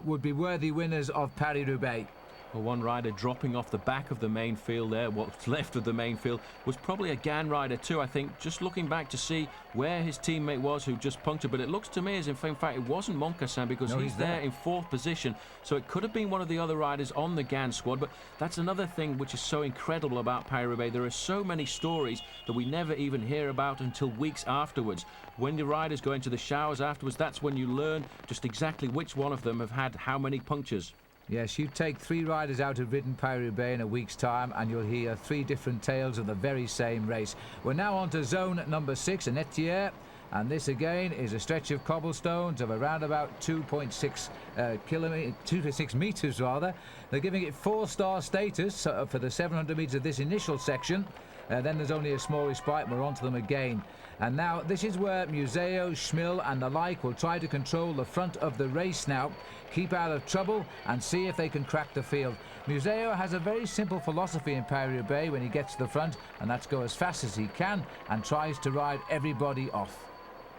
Speaker 1: would be worthy winners of Paris-Roubaix.
Speaker 5: Well, one rider dropping off the back of the main field there, what's left of the main field, was probably a GAN rider too, I think, just looking back to see where his teammate was who just punctured. But it looks to me as if, in fact, it wasn't Moncassin, because he's there in 4th position. So it could have been one of the other riders on the GAN squad. But that's another thing which is so incredible about Paris-Roubaix. There are so many stories that we never even hear about until weeks afterwards. When the riders go into the showers afterwards, that's when you learn just exactly which one of them have had how many punctures.
Speaker 1: Yes, you take 3 riders out who've ridden Paris-Roubaix in a week's time, and you'll hear 3 different tales of the very same race. We're now on to zone number 6, Annetière. And this again is a stretch of cobblestones of around about 2.6 meters rather. They're giving it 4-star status for the 700 meters of this initial section. Then there's only a small respite, and we're onto them again. And now this is where Museo, Schmill and the like will try to control the front of the race now, keep out of trouble and see if they can crack the field. Museo has a very simple philosophy in Paris-Roubaix when he gets to the front, and that's go as fast as he can and tries to ride everybody off.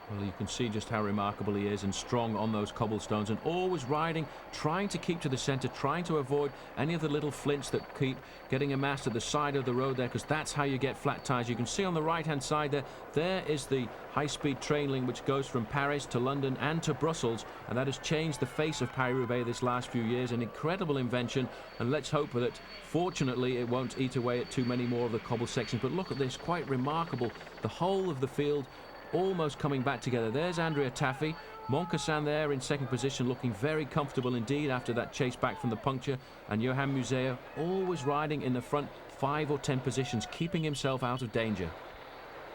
Speaker 5: Well, you can see just how remarkable he is and strong on those cobblestones, and always riding, trying to keep to the centre, trying to avoid any of the little flints that keep getting amassed at the side of the road there, because that's how you get flat tyres. You can see on the right-hand side there is the high-speed train link which goes from Paris to London and to Brussels, and that has changed the face of Paris-Roubaix this last few years. An incredible invention, and let's hope that, fortunately, it won't eat away at too many more of the cobble sections. But look at this, quite remarkable. The whole of the field almost coming back together. There's Andrea Taffy, Moncassin there in second position, looking very comfortable indeed after that chase back from the puncture, and Johan Museo always riding in the front 5 or 10 positions, keeping himself out of danger.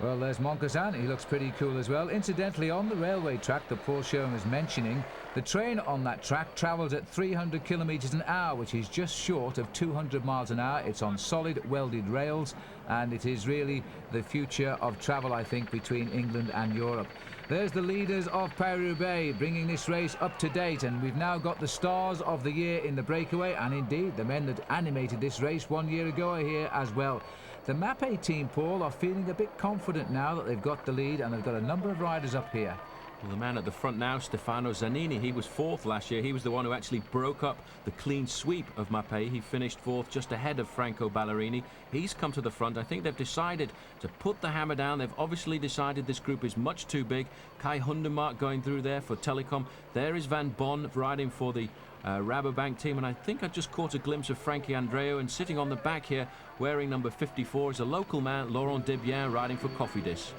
Speaker 1: Well, there's Moncassin. He looks pretty cool as well. Incidentally, on the railway track that Paul Sherwen was mentioning, the train on that track travels at 300 kilometres an hour, which is just short of 200 miles an hour. It's on solid welded rails, and it is really the future of travel, I think, between England and Europe. There's the leaders of Paris-Roubaix bringing this race up to date, and we've now got the stars of the year in the breakaway, and indeed the men that animated this race 1 year ago are here as well. The Mappé team, Paul, are feeling a bit confident now that they've got the lead, and they've got a number of riders up here.
Speaker 5: Well, the man at the front now, Stefano Zanini, he was 4th last year. He was the one who actually broke up the clean sweep of Mappé. He finished 4th, just ahead of Franco Ballerini. He's come to the front. I think they've decided to put the hammer down. They've obviously decided this group is much too big. Kai Hundemark going through there for Telecom. There is Van Bonn riding for the Rabobank team, and I think I just caught a glimpse of Frankie Andreu, and sitting on the back here wearing number 54 is a local man, Laurent Debian, riding for Cofidis.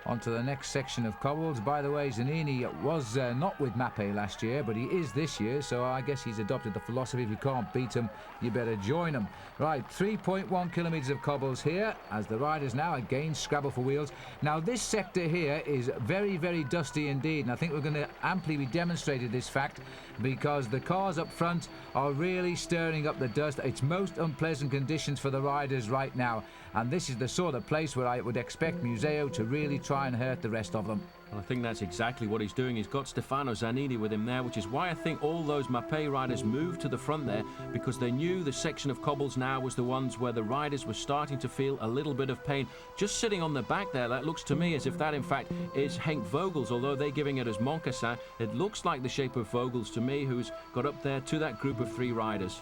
Speaker 1: On to the next section of cobbles. By the way, Zanini was not with Mappé last year, but he is this year, so I guess he's adopted the philosophy: if you can't beat him, you better join him. Right, 3.1 kilometres of cobbles here, as the riders now again scrabble for wheels. Now, this sector here is very, very dusty indeed, and I think we're going to amply be demonstrated this fact, because the cars up front are really stirring up the dust. It's most unpleasant conditions for the riders right now, and this is the sort of place where I would expect Museo to really try and hurt the rest of them.
Speaker 5: Well, I think that's exactly what he's doing. He's got Stefano Zanini with him there, which is why I think all those Mappé riders moved to the front there, because they knew the section of cobbles now was the ones where the riders were starting to feel a little bit of pain. Just sitting on the back there, that looks to me as if that in fact is Henk Vogels, although they're giving it as Moncassin. It looks like the shape of Vogels to me, who's got up there to that group of 3 riders.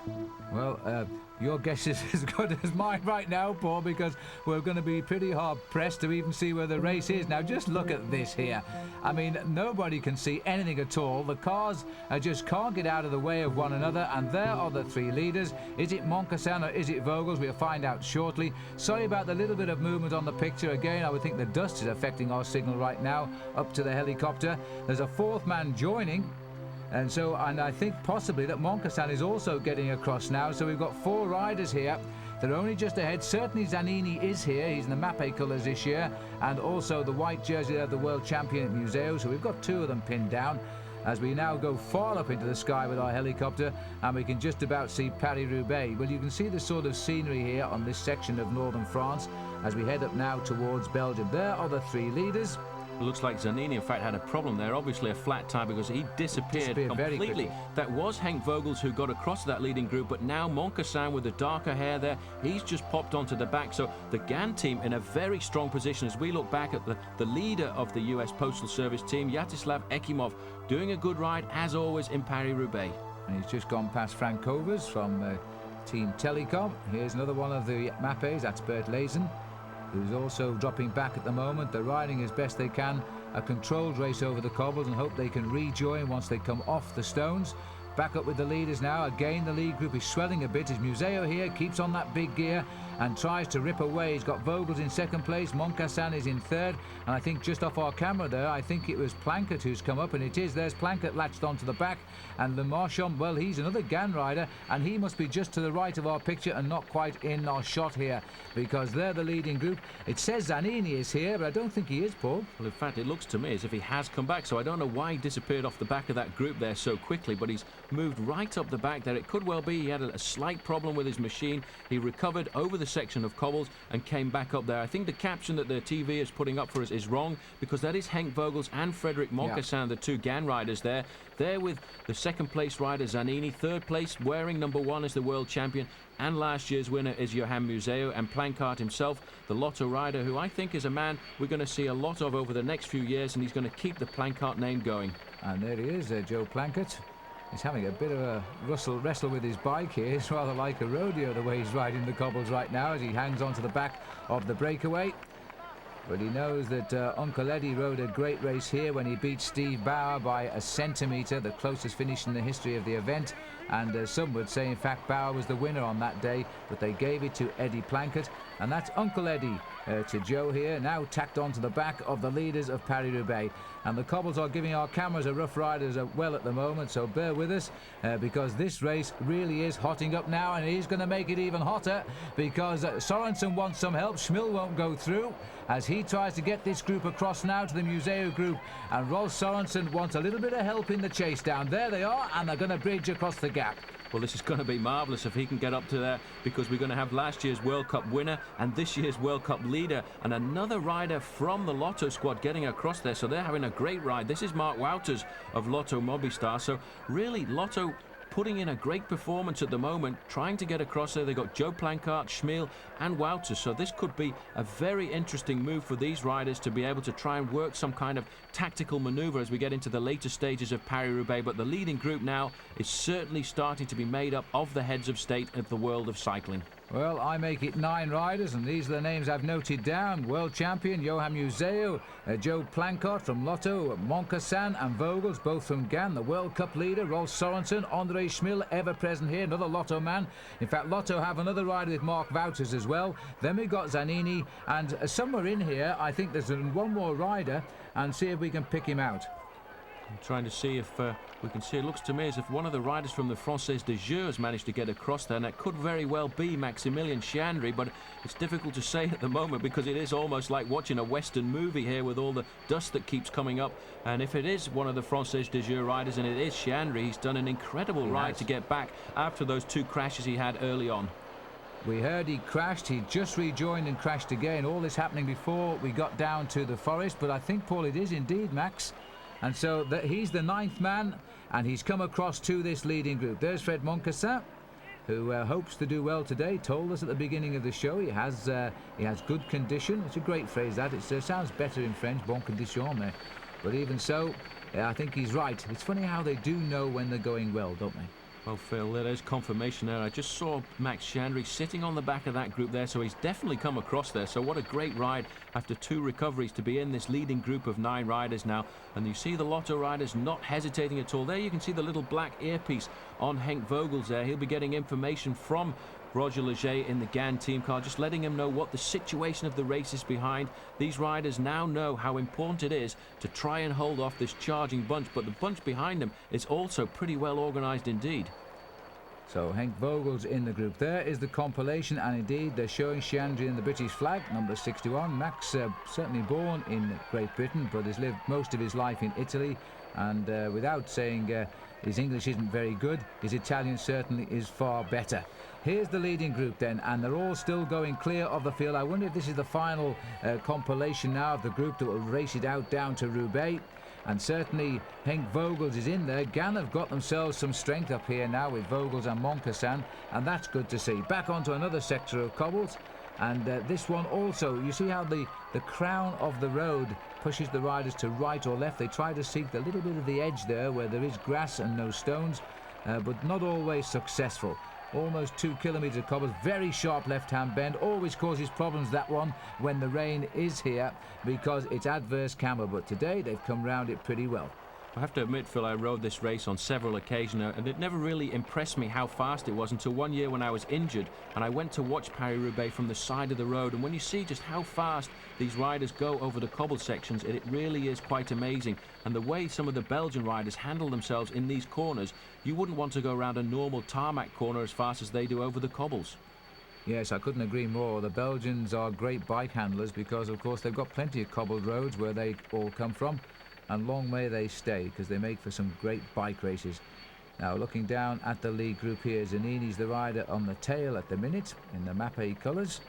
Speaker 1: Well, your guess is as good as mine right now, Paul, because we're going to be pretty hard pressed to even see where the race is. Now, just look at this here. I mean, nobody can see anything at all. The cars just can't get out of the way of one another, and there are the 3 leaders. Is it Moncassin or is it Vogels? We'll find out shortly. Sorry about the little bit of movement on the picture. Again, I would think the dust is affecting our signal right now up to the helicopter. There's a 4th man joining. And I think possibly that Moncassin is also getting across now. So we've got 4 riders here. They're only just ahead. Certainly Zanini is here. He's in the Mappé colours this year. And also the white jersey of the world champion at Museo. So we've got 2 of them pinned down as we now go far up into the sky with our helicopter, and we can just about see Paris-Roubaix. Well, you can see the sort of scenery here on this section of northern France as we head up now towards Belgium. There are the 3 leaders.
Speaker 5: It looks like Zanini, in fact, had a problem there. Obviously a flat tire because he disappeared completely. That was Henk Vogels who got across that leading group, but now Moncassin with the darker hair there, he's just popped onto the back. So the GAN team in a very strong position as we look back at the leader of the US Postal Service team, Yaroslav Ekimov, doing a good ride, as always, in Paris-Roubaix.
Speaker 1: And he's just gone past Frank Kovers from Team Telecom. Here's another one of the Mappés, that's Bert Lazen, who's also dropping back at the moment. They're riding as best they can, a controlled race over the cobbles, and hope they can rejoin once they come off the stones. back up with the leaders now. Again, the lead group is swelling a bit as Museo here keeps on that big gear and tries to rip away. He's got Vogels in second place, Moncassin is in third, and I think just off our camera there, I think it was Plankett who's come up, and it is. There's Plankett latched onto the back, and Le Marchand, well, he's another GAN rider, and he must be just to the right of our picture and not quite in our shot here, because they're the leading group. It says Zanini is here, but I don't think he is, Paul.
Speaker 5: Well, in fact, it looks to me as if he has come back, so I don't know why he disappeared off the back of that group there so quickly, but he's moved right up the back there. It could well be he had a slight problem with his machine. He recovered over the section of cobbles and came back up there. I think the caption that the TV is putting up for us is wrong, because that is Henk Vogels and Frederick Moncassin, the two GAN riders there. They're with the second place rider Zanini, third place wearing number 1 as the world champion, and last year's winner is Johan Museo, and Plankart himself, the Lotto rider, who I think is a man we're going to see a lot of over the next few years, and he's going to keep the Plankart name going.
Speaker 1: And there he is, Joe Plankett. He's having a bit of a wrestle with his bike here. It's rather like a rodeo the way he's riding the cobbles right now as he hangs onto the back of the breakaway. But he knows that Uncle Eddie rode a great race here when he beat Steve Bauer by a centimetre, the closest finish in the history of the event. And some would say, in fact, Bauer was the winner on that day, but they gave it to Eddie Plankett. And that's Uncle Eddie to Joe here, now tacked onto the back of the leaders of Paris Roubaix. And the cobbles are giving our cameras a rough ride as well at the moment, so bear with us, because this race really is hotting up now, and he's going to make it even hotter, because Sorensen wants some help. Schmill won't go through as he tries to get this group across now to the Museo group, and Rolf Sorensen wants a little bit of help in the chase down. There they are, and they're going to bridge across the gap.
Speaker 5: Well, this is going to be marvellous if he can get up to there, because we're going to have last year's World Cup winner and this year's World Cup leader and another rider from the Lotto squad getting across there. So they're having a great ride. This is Mark Wouters of Lotto Mobistar. So really, Lotto putting in a great performance at the moment, trying to get across there. They've got Joe Plankart, Schmiel and Wouters, so this could be a very interesting move for these riders to be able to try and work some kind of tactical manoeuvre as we get into the later stages of Paris-Roubaix. But the leading group now is certainly starting to be made up of the heads of state of the world of cycling.
Speaker 1: Well, I make it 9 riders, and these are the names I've noted down. World champion Johan Museo, Joe Plankart from Lotto, Moncassin and Vogels, both from GAN. The World Cup leader, Rolf Sorensen, Andre Schmill, ever present here, another Lotto man. In fact, Lotto have another rider with Mark Wouters as well. Then we've got Zanini, and somewhere in here, I think there's one more rider, and see if we can pick him out.
Speaker 5: I'm trying to see if we can see. It looks to me as if one of the riders from the Française de Jeux has managed to get across there, and it could very well be Maximilien Chiandry, but it's difficult to say at the moment because it is almost like watching a Western movie here with all the dust that keeps coming up. And if it is one of the Française de Jeux riders, and it is Chiandry, he's done an incredible ride to get back after those 2 crashes he had early on.
Speaker 1: We heard he crashed, he just rejoined and crashed again. All this happening before we got down to the forest, but I think, Paul, it is indeed Max. And so he's the 9th man, and he's come across to this leading group. There's Fred Moncassin, who hopes to do well today. Told us at the beginning of the show he has good condition. It's a great phrase, that. It sounds better in French, bon condition. But even so, I think he's right. It's funny how they do know when they're going well, don't they?
Speaker 5: Well, Phil, there's confirmation there. I just saw Max Chiandry sitting on the back of that group there, so he's definitely come across there. So what a great ride after 2 recoveries to be in this leading group of 9 riders now. And you see the Lotto riders not hesitating at all. There you can see the little black earpiece on Henk Vogels there. He'll be getting information from Roger Liggett in the GAN team car, just letting him know what the situation of the race is behind. These riders now know how important it is to try and hold off this charging bunch, but the bunch behind them is also pretty well organised indeed.
Speaker 1: So Henk Vogels in the group. There is the compilation, and indeed they're showing Chiandry in the British flag, number 61. Max, certainly born in Great Britain, but has lived most of his life in Italy, and without saying his English isn't very good, his Italian certainly is far better. Here's the leading group then, and they're all still going clear of the field. I wonder if this is the final compilation now of the group that will race it out down to Roubaix. And certainly Henk Vogels is in there. GAN have got themselves some strength up here now with Vogels and Moncassin, and that's good to see. Back onto another sector of cobbles, and this one also, you see how the crown of the road pushes the riders to right or left. They try to seek a little bit of the edge there where there is grass and no stones, but not always successful. Almost 2 kilometres of cobbles, very sharp left-hand bend, always causes problems, that one, when the rain is here, because it's adverse camber, but today they've come round it pretty well.
Speaker 5: I have to admit, Phil, I rode this race on several occasions, and it never really impressed me how fast it was until one year when I was injured and I went to watch Paris Roubaix from the side of the road. And when you see just how fast these riders go over the cobble sections, it really is quite amazing. And the way some of the Belgian riders handle themselves in these corners, you wouldn't want to go around a normal tarmac corner as fast as they do over the cobbles.
Speaker 1: Yes, I couldn't agree more. The Belgians are great bike handlers because, of course, they've got plenty of cobbled roads where they all come from. And long may they stay, because they make for some great bike races. Now, looking down at the lead group here, Zanini's the rider on the tail at the minute in the Mapei colours.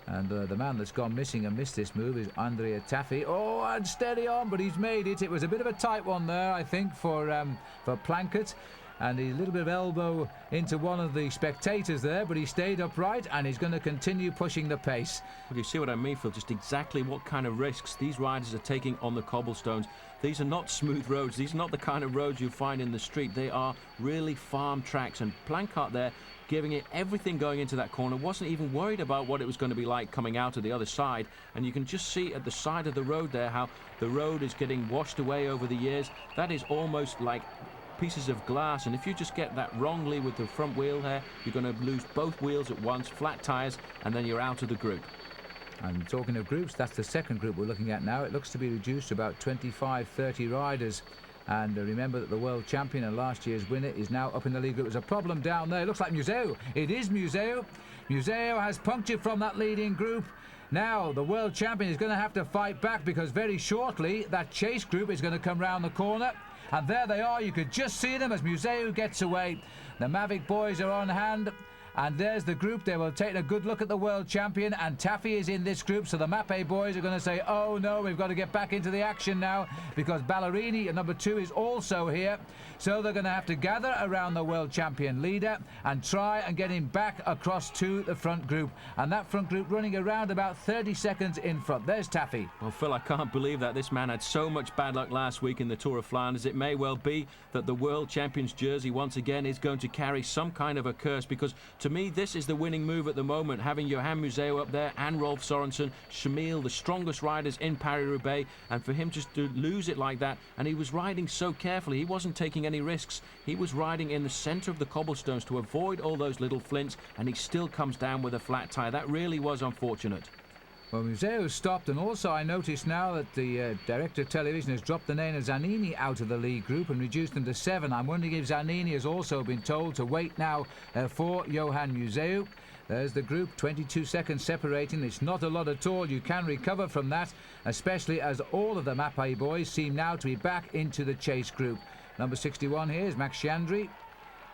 Speaker 1: And the man that's gone missing and missed this move is Andrea Taffy. Oh, and steady on, but he's made it. It was a bit of a tight one there, I think, for Plankett. And a little bit of elbow into one of the spectators there, but he stayed upright and he's going to continue pushing the pace.
Speaker 5: Well, you see what I mean, Phil? Just exactly what kind of risks these riders are taking on the cobblestones. These are not smooth roads. These are not the kind of roads you find in the street. They are really farm tracks. And Plankett there, giving it everything going into that corner, wasn't even worried about what it was going to be like coming out of the other side. And you can just see at the side of the road there how the road is getting washed away over the years. That is almost like pieces of glass, and if you just get that wrongly with the front wheel here, you're going to lose both wheels at once, flat tyres, and then you're out of the group.
Speaker 1: And talking of groups, that's the second group we're looking at now. It looks to be reduced to about 25-30 riders. And remember that the world champion and last year's winner is now up in the lead group. There's a problem down there. It looks like Museo. It is Museo. Museo has punctured from that leading group. Now, the world champion is going to have to fight back because very shortly that chase group is going to come round the corner. And there they are. You could just see them as Museo gets away. The Mavic boys are on hand. And there's the group. They will take a good look at the world champion, and Taffy is in this group, so the Mapei boys are going to say, oh no, we've got to get back into the action now, because Ballerini at number 2 is also here. So they're going to have to gather around the world champion leader and try and get him back across to the front group. And that front group running around about 30 seconds in front. There's Taffy.
Speaker 5: Well, Phil, I can't believe that this man had so much bad luck last week in the Tour of Flanders. It may well be that the world champion's jersey once again is going to carry some kind of a curse, because to me this is the winning move at the moment, having Johan Museo up there and Rolf Sorensen, Shamil, the strongest riders in Paris-Roubaix, and for him just to lose it like that. And he was riding so carefully, he wasn't taking any risks. He was riding in the centre of the cobblestones to avoid all those little flints, and he still comes down with a flat tyre. That really was unfortunate.
Speaker 1: Well, Museo stopped, and also I notice now that the director of television has dropped the name of Zanini out of the lead group and reduced them to 7. I'm wondering if Zanini has also been told to wait now for Johan Museo. There's the group, 22 seconds separating. It's not a lot at all. You can recover from that, especially as all of the Mapei boys seem now to be back into the chase group. Number 61 here is Max Chandry.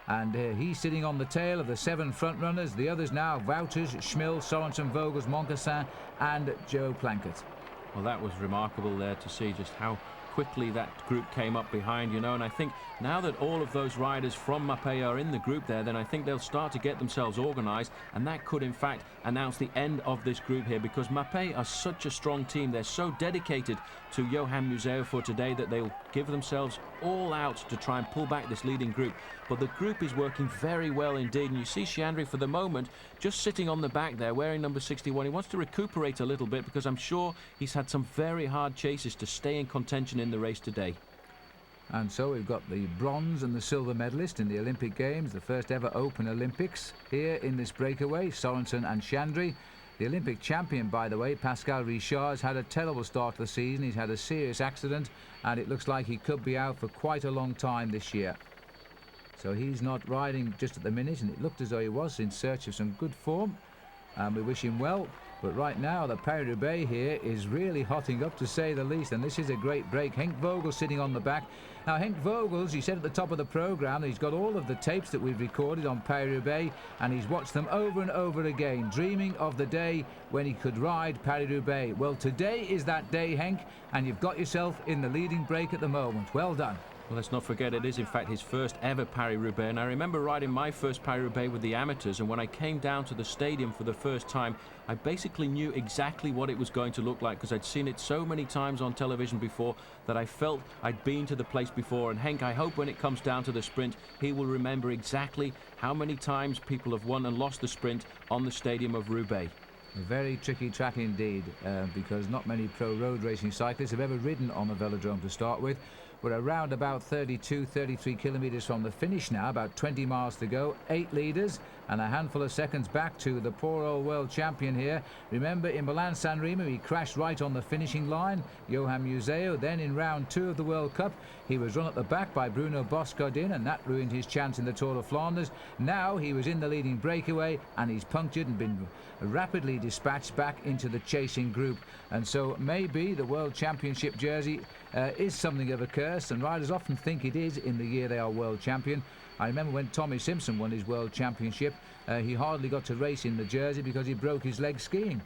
Speaker 1: And he's sitting on the tail of the 7 front runners. The others now, Wouters, Schmil, Sorensen, Vogels, Moncassin and Joe Plankett.
Speaker 5: Well, that was remarkable there to see just how quickly that group came up behind, you know, and I think now that all of those riders from Mapei are in the group there, then I think they'll start to get themselves organised, and that could in fact announce the end of this group here, because Mapei are such a strong team. They're so dedicated to Johan Museo for today that they'll give themselves all out to try and pull back this leading group. But the group is working very well indeed, and you see Chandry for the moment just sitting on the back there wearing number 61. He wants to recuperate a little bit because I'm sure he's had some very hard chases to stay in contention in the race today.
Speaker 1: And so we've got the bronze and the silver medalist in the Olympic Games, the first ever Open Olympics here in this breakaway, Sorensen and Chandry. The Olympic champion, by the way, Pascal Richard, has had a terrible start to the season. He's had a serious accident, and it looks like he could be out for quite a long time this year. So he's not riding just at the minute, and it looked as though he was in search of some good form, and we wish him well. But right now, the Paris-Roubaix here is really hotting up, to say the least, and this is a great break. Henk Vogels sitting on the back. Now, Henk Vogels, he said at the top of the programme, he's got all of the tapes that we've recorded on Paris-Roubaix, and he's watched them over and over again, dreaming of the day when he could ride Paris-Roubaix. Well, today is that day, Henk, and you've got yourself in the leading break at the moment. Well done.
Speaker 5: Well, let's not forget it is in fact his first ever Paris-Roubaix, and I remember riding my first Paris-Roubaix with the amateurs, and when I came down to the stadium for the first time, I basically knew exactly what it was going to look like because I'd seen it so many times on television before that I felt I'd been to the place before. And Henk, I hope when it comes down to the sprint, he will remember exactly how many times people have won and lost the sprint on the stadium of Roubaix.
Speaker 1: A very tricky track indeed, because not many pro road racing cyclists have ever ridden on the velodrome to start with. We're around about 32, 33 kilometres from the finish now, about 20 miles to go. 8 leaders and a handful of seconds back to the poor old world champion here. Remember, in Milan-San Remo, he crashed right on the finishing line, Johan Museeuw. Then in round 2 of the World Cup, he was run at the back by Bruno Boscardin, and that ruined his chance in the Tour of Flanders. Now he was in the leading breakaway, and he's punctured and been rapidly dispatched back into the chasing group. And so maybe the World Championship jersey is something of a curse, and riders often think it is in the year they are world champion. I remember when Tommy Simpson won his world championship, he hardly got to race in the jersey because he broke his leg skiing.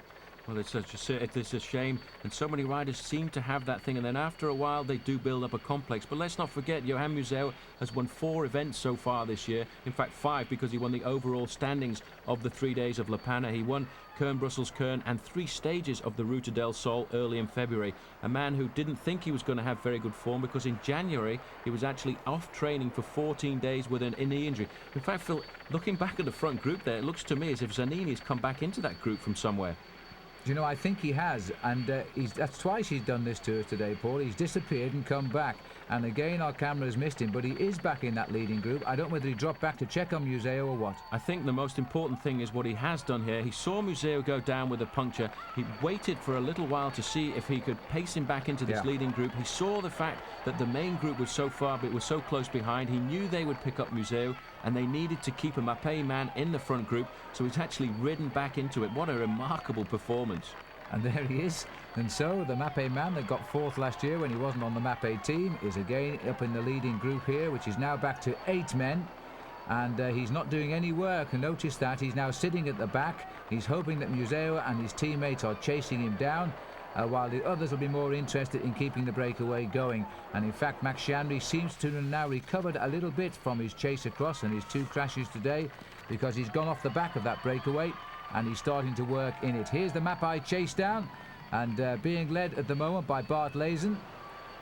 Speaker 5: Well, it's a shame, and so many riders seem to have that thing, and then after a while they do build up a complex. But let's not forget, Johan Museeuw has won 4 events so far this year. In fact, 5, because he won the overall standings of the 3 days of La Panna. He won Kern, Brussels, Kern, and 3 stages of the Ruta del Sol early in February. A man who didn't think he was going to have very good form, because in January he was actually off training for 14 days with an knee injury. In fact, Phil, looking back at the front group there, it looks to me as if Zanini's come back into that group from somewhere.
Speaker 1: You know, I think he has, and that's twice he's done this to us today, Paul. He's disappeared and come back, and again our camera has missed him, but he is back in that leading group. I don't know whether he dropped back to check on Museeuw or what.
Speaker 5: I think the most important thing is what he has done here. He saw Museeuw go down with a puncture. He waited for a little while to see if he could pace him back into this leading group. He saw the fact that the main group was so far, but it was so close behind. He knew they would pick up Museeuw, and they needed to keep a Mapei man in the front group, so he's actually ridden back into it. What a remarkable performance.
Speaker 1: And there he is. And so the Mapei man that got 4th last year when he wasn't on the Mapei team is again up in the leading group here, which is now back to 8 men. And he's not doing any work. And notice that he's now sitting at the back. He's hoping that Museeuw and his teammates are chasing him down, while the others will be more interested in keeping the breakaway going. And in fact, Max Shanry seems to have now recovered a little bit from his chase across and his 2 crashes today, because he's gone off the back of that breakaway and he's starting to work in it. Here's the Mapei chase down, and being led at the moment by Bart Lezen,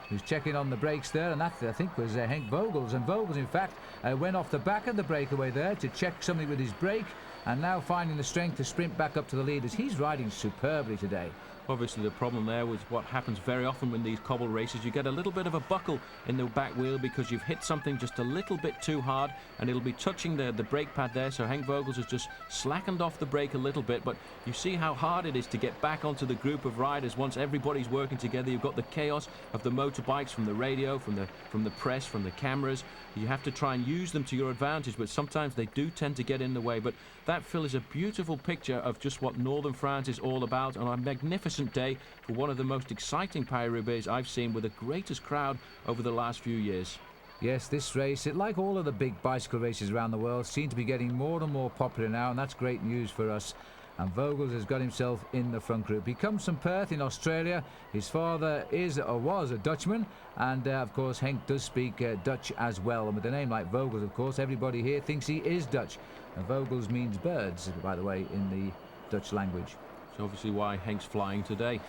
Speaker 1: who's checking on the brakes there, and that I think was Henk Vogels. And Vogels in fact went off the back of the breakaway there to check something with his brake, and now finding the strength to sprint back up to the leaders. He's riding superbly today.
Speaker 5: Obviously the problem there was what happens very often in these cobble races. You get a little bit of a buckle in the back wheel because you've hit something just a little bit too hard, and it'll be touching the brake pad there. So Henk Vogels has just slackened off the brake a little bit, but you see how hard it is to get back onto the group of riders once everybody's working together. You've got the chaos of the motorbikes, from the radio, from the press, from the cameras. You have to try and use them to your advantage, but sometimes they do tend to get in the way. But that, Phil, is a beautiful picture of just what Northern France is all about, on a magnificent day for one of the most exciting Paris-Roubaix I've seen, with the greatest crowd over the last few years.
Speaker 1: Yes, this race, like all of the big bicycle races around the world, seem to be getting more and more popular now, and that's great news for us. And Vogels has got himself in the front group. He comes from Perth in Australia. His father is or was a Dutchman, and of course Henk does speak Dutch as well. And with a name like Vogels, of course, everybody here thinks he is Dutch. And Vogels means birds, by the way, in the Dutch language.
Speaker 5: It's obviously why Henk's flying today.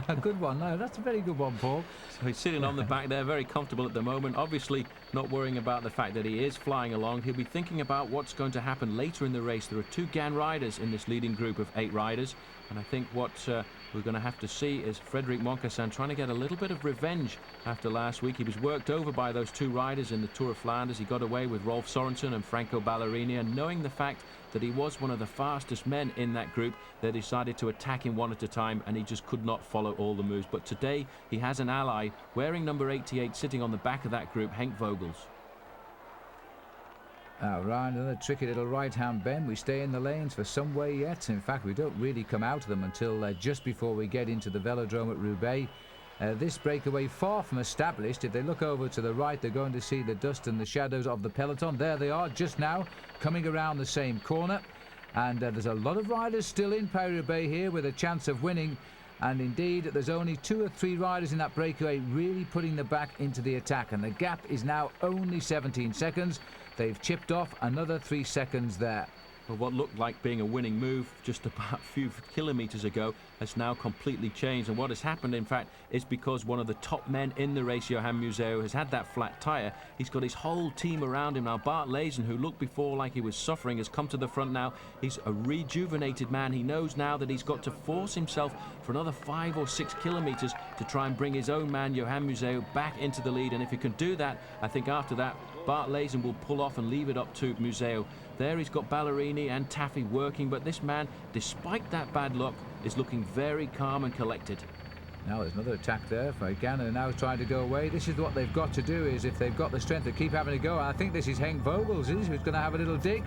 Speaker 1: A good one. No, that's a very good one, Paul.
Speaker 5: So he's sitting on the back there, very comfortable at the moment, obviously not worrying about the fact that he is flying along. He'll be thinking about what's going to happen later in the race. There are 2 GAN riders in this leading group of 8 riders, and I think what we're going to have to see is Frédéric Moncassin trying to get a little bit of revenge after last week. He was worked over by those 2 riders in the Tour of Flanders. He got away with Rolf Sorensen and Franco Ballerini, and knowing the fact that he was one of the fastest men in that group, they decided to attack him one at a time, and he just could not follow all the moves. But today he has an ally wearing number 88, sitting on the back of that group, Henk Vogels.
Speaker 1: Right, another tricky little right-hand bend. We stay in the lanes for some way yet. In fact, we don't really come out of them until just before we get into the velodrome at Roubaix. This breakaway far from established. If they look over to the right, they're going to see the dust and the shadows of the peloton. There they are just now, coming around the same corner. And there's a lot of riders still in Paris-Roubaix here with a chance of winning. And indeed, there's only 2 or 3 riders in that breakaway really putting the back into the attack. And the gap is now only 17 seconds. They've chipped off another 3 seconds there.
Speaker 5: Well, what looked like being a winning move just about a few kilometres ago has now completely changed. And what has happened, in fact, is because one of the top men in the race, Johan Museeuw, has had that flat tyre. He's got his whole team around him now. Bart Leijzen, who looked before like he was suffering, has come to the front now. He's a rejuvenated man. He knows now that he's got to force himself for another 5 or 6 kilometres to try and bring his own man, Johan Museeuw, back into the lead. And if he can do that, I think after that, Bart Leijzen will pull off and leave it up to Museeuw. There he's got Ballerini and Taffy working, but this man, despite that bad luck, is looking very calm and collected.
Speaker 1: Now there's another attack there for Gannon, now trying to go away. This is what they've got to do, is if they've got the strength to keep having a go. And I think this is Henk Vogels, who's going to have a little dig.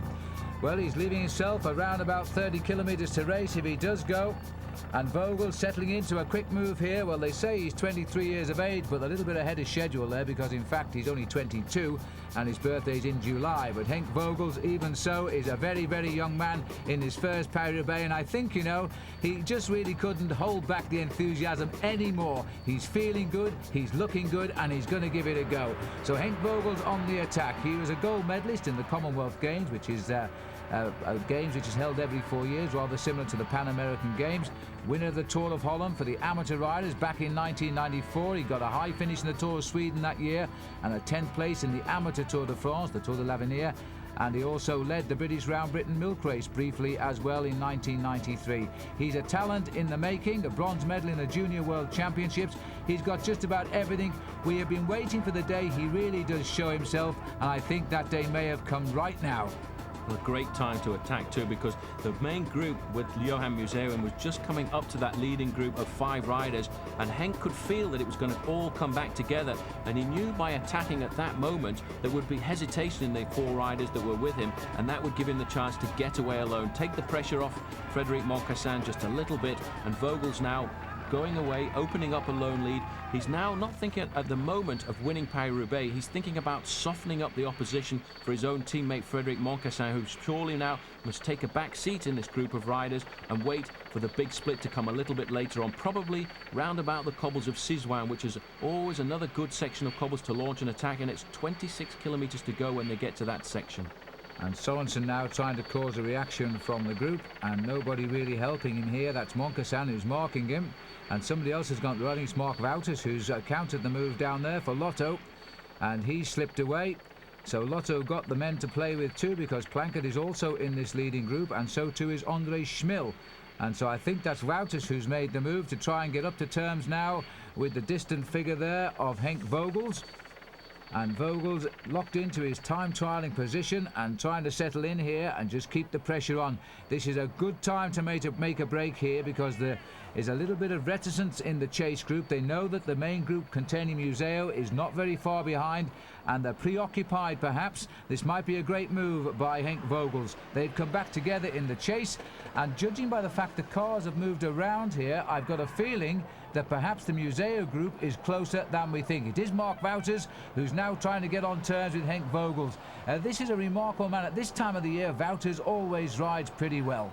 Speaker 1: Well, he's leaving himself around about 30 kilometres to race if he does go. And Vogels settling into a quick move here. Well, they say he's 23 years of age, but a little bit ahead of schedule there, because in fact he's only 22 and his birthday's in July. But Henk Vogels, even so, is a very, very young man in his first Paris-Roubaix, and I think, you know, he just really couldn't hold back the enthusiasm anymore. He's feeling good, he's looking good, and he's going to give it a go. So Henk Vogels on the attack. He was a gold medalist in the Commonwealth Games, which is Games which is held every 4 years, rather similar to the Pan American Games. Winner of the Tour of Holland for the amateur riders back in 1994. He got a high finish in the Tour of Sweden that year and a 10th place in the amateur Tour de France, the Tour de l'Avenir. And he also led the British Round Britain Milk Race briefly as well in 1993. He's a talent in the making, a bronze medal in the Junior World Championships. He's got just about everything. We have been waiting for the day he really does show himself, and I think that day may have come right now.
Speaker 5: A great time to attack too, because the main group with Johan Museeuw was just coming up to that leading group of 5 riders, and Henk could feel that it was going to all come back together, and he knew by attacking at that moment there would be hesitation in the 4 riders that were with him, and that would give him the chance to get away alone, take the pressure off Frédéric Moncassin just a little bit. And Vogels now going away, opening up a lone lead. He's now not thinking at the moment of winning Paris-Roubaix. He's thinking about softening up the opposition for his own teammate Frédéric Moncassin, who surely now must take a back seat in this group of riders and wait for the big split to come a little bit later on, probably round about the cobbles of Siswan, which is always another good section of cobbles to launch an attack, and it's 26 kilometres to go when they get to that section.
Speaker 1: And Sorensen now trying to cause a reaction from the group, and nobody really helping him here. That's Moncassin who's marking him, and somebody else has gone running. It's Mark Wouters who's countered the move down there for Lotto, and he slipped away. So Lotto got the men to play with too, because Plankett is also in this leading group, and so too is André Schmil. And so I think that's Wouters who's made the move to try and get up to terms now with the distant figure there of Henk Vogels. And Vogels locked into his time trialling position and trying to settle in here and just keep the pressure on. This is a good time to make a break here, because there is a little bit of reticence in the chase group. They know that the main group containing Museeuw is not very far behind, and they're preoccupied perhaps. This might be a great move by Henk Vogels. They've come back together in the chase, and judging by the fact the cars have moved around here, I've got a feeling that perhaps the Museeuw group is closer than we think. It is Mark Wouters who's now trying to get on terms with Henk Vogels. This is a remarkable man. At this time of the year, Wouters always rides pretty well.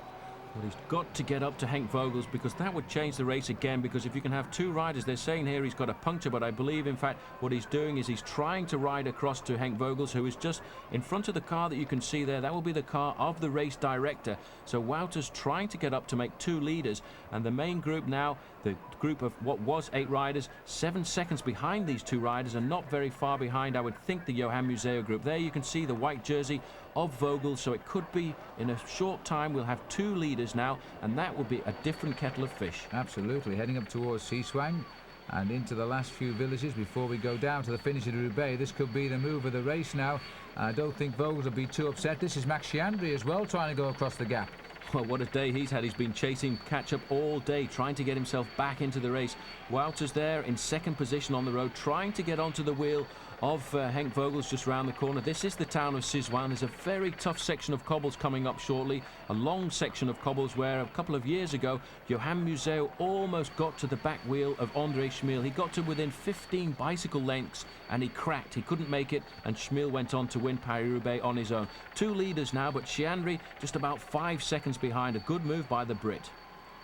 Speaker 5: Well, he's got to get up to Henk Vogels, because that would change the race again, because if you can have 2 riders, they're saying here he's got a puncture, but I believe in fact what he's doing is he's trying to ride across to Henk Vogels, who is just in front of the car that you can see there. That will be the car of the race director. So Wouters trying to get up to make 2 leaders, and the main group now, the group of what was 8 riders, 7 seconds behind these 2 riders, and not very far behind, I would think, the Johan Museeuw group. There you can see the white jersey of Vogels, so it could be in a short time we'll have 2 leaders now, and that would be a different kettle of fish.
Speaker 1: Absolutely, heading up towards Siswan and into the last few villages before we go down to the finish of the Roubaix. This could be the move of the race now. I don't think Vogels will be too upset. This is Max Chiandri as well, trying to go across the gap.
Speaker 5: Well, what a day he's had. He's been chasing catch-up all day, trying to get himself back into the race. Wouters there in 2nd position on the road, trying to get onto the wheel of Henk Vogels just round the corner. This is the town of Siswan. There's a very tough section of cobbles coming up shortly, a long section of cobbles where a couple of years ago Johan Museeuw almost got to the back wheel of André Schmil. He got to within 15 bicycle lengths and he cracked. He couldn't make it, and Schmil went on to win Paris-Roubaix on his own. 2 leaders now, but Chiandri just about 5 seconds behind. A good move by the Brit.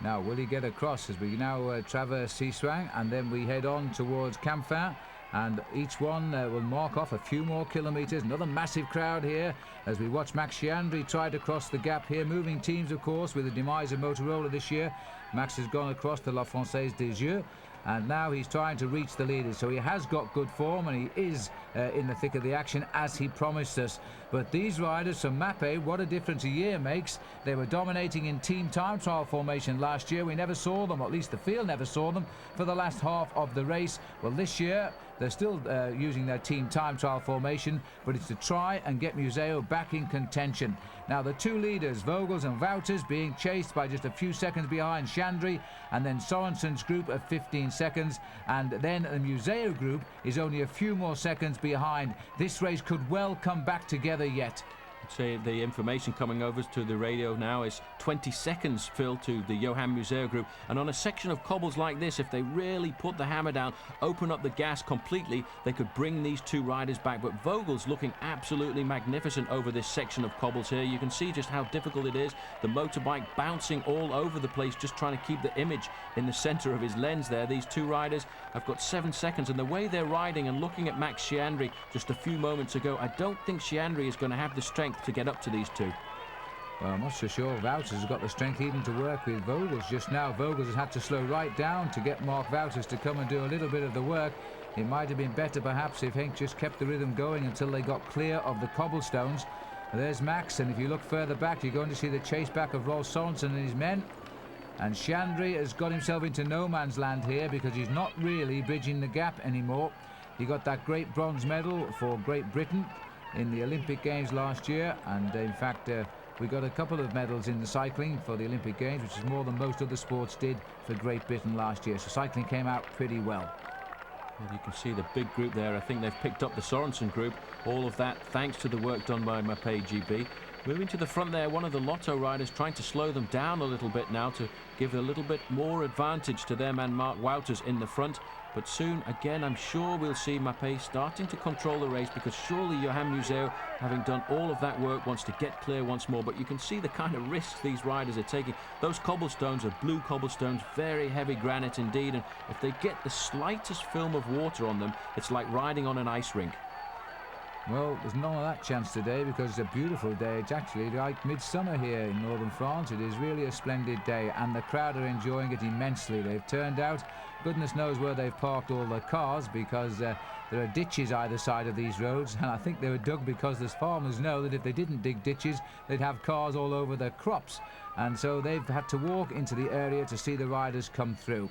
Speaker 1: Now will he get across as we now traverse Siswan, and then we head on towards Campfin? and each one will mark off a few more kilometres. Another massive crowd here as we watch Max Chiandri try to cross the gap here. Moving teams, of course, with the demise of Motorola this year. Max has gone across to La Française des Jeux, and now he's trying to reach the leaders. So he has got good form, and he is in the thick of the action as he promised us. But these riders from Mapei, what a difference a year makes. They were dominating in team time trial formation last year. We never saw them, or at least the field never saw them, for the last half of the race. Well, this year they're still using their team time trial formation, but it's to try and get Museo back in contention. Now the two leaders, Vogels and Wouters, being chased by just a few seconds behind Chiandri, and then Sorensen's group of 15 seconds, and then the Museo group is only a few more seconds behind. This race could well come back together yet.
Speaker 5: Say the information coming over to the radio now is 20 seconds, Phil, to the Johan Museo group. And on a section of cobbles like this, if they really put the hammer down, open up the gas completely, they could bring these two riders back. But Vogel's looking absolutely magnificent over this section of cobbles here. You can see just how difficult it is. The motorbike bouncing all over the place, just trying to keep the image in the center of his lens there. These two riders have got 7 seconds, and the way they're riding, and looking at Max Chiandri just a few moments ago, I don't think Chiandri is going to have the strength to get up to these two.
Speaker 1: Well, I'm not so sure Wouters has got the strength even to work with Vogels just now. Vogels has had to slow right down to get Mark Wouters to come and do a little bit of the work. It might have been better perhaps if Henk just kept the rhythm going until they got clear of the cobblestones. There's Max, and if you look further back, you're going to see the chase back of Rolf Sorensen and his men. And Chiandri has got himself into no man's land here because he's not really bridging the gap anymore. He got that great bronze medal for Great Britain in the Olympic Games last year, and in fact we got a couple of medals in the cycling for the Olympic Games, which is more than most other sports did for Great Britain last year. So cycling came out pretty well.
Speaker 5: And you can see the big group there. I think they've picked up the Sorensen group. All of that thanks to the work done by Mapei GB. Moving to the front there, one of the Lotto riders trying to slow them down a little bit now to give a little bit more advantage to their man Mark Wouters in the front. But soon, again, I'm sure we'll see Mapei starting to control the race, because surely Johan Museo, having done all of that work, wants to get clear once more. But you can see the kind of risks these riders are taking. Those cobblestones are blue cobblestones, very heavy granite indeed, and if they get the slightest film of water on them, it's like riding on an ice rink.
Speaker 1: Well, there's none of that chance today because it's a beautiful day. It's actually like midsummer here in northern France. It is really a splendid day, and the crowd are enjoying it immensely. They've turned out. Goodness knows where they've parked all their cars, because there are ditches either side of these roads, and I think they were dug because the farmers know that if they didn't dig ditches, they'd have cars all over their crops, and so they've had to walk into the area to see the riders come through.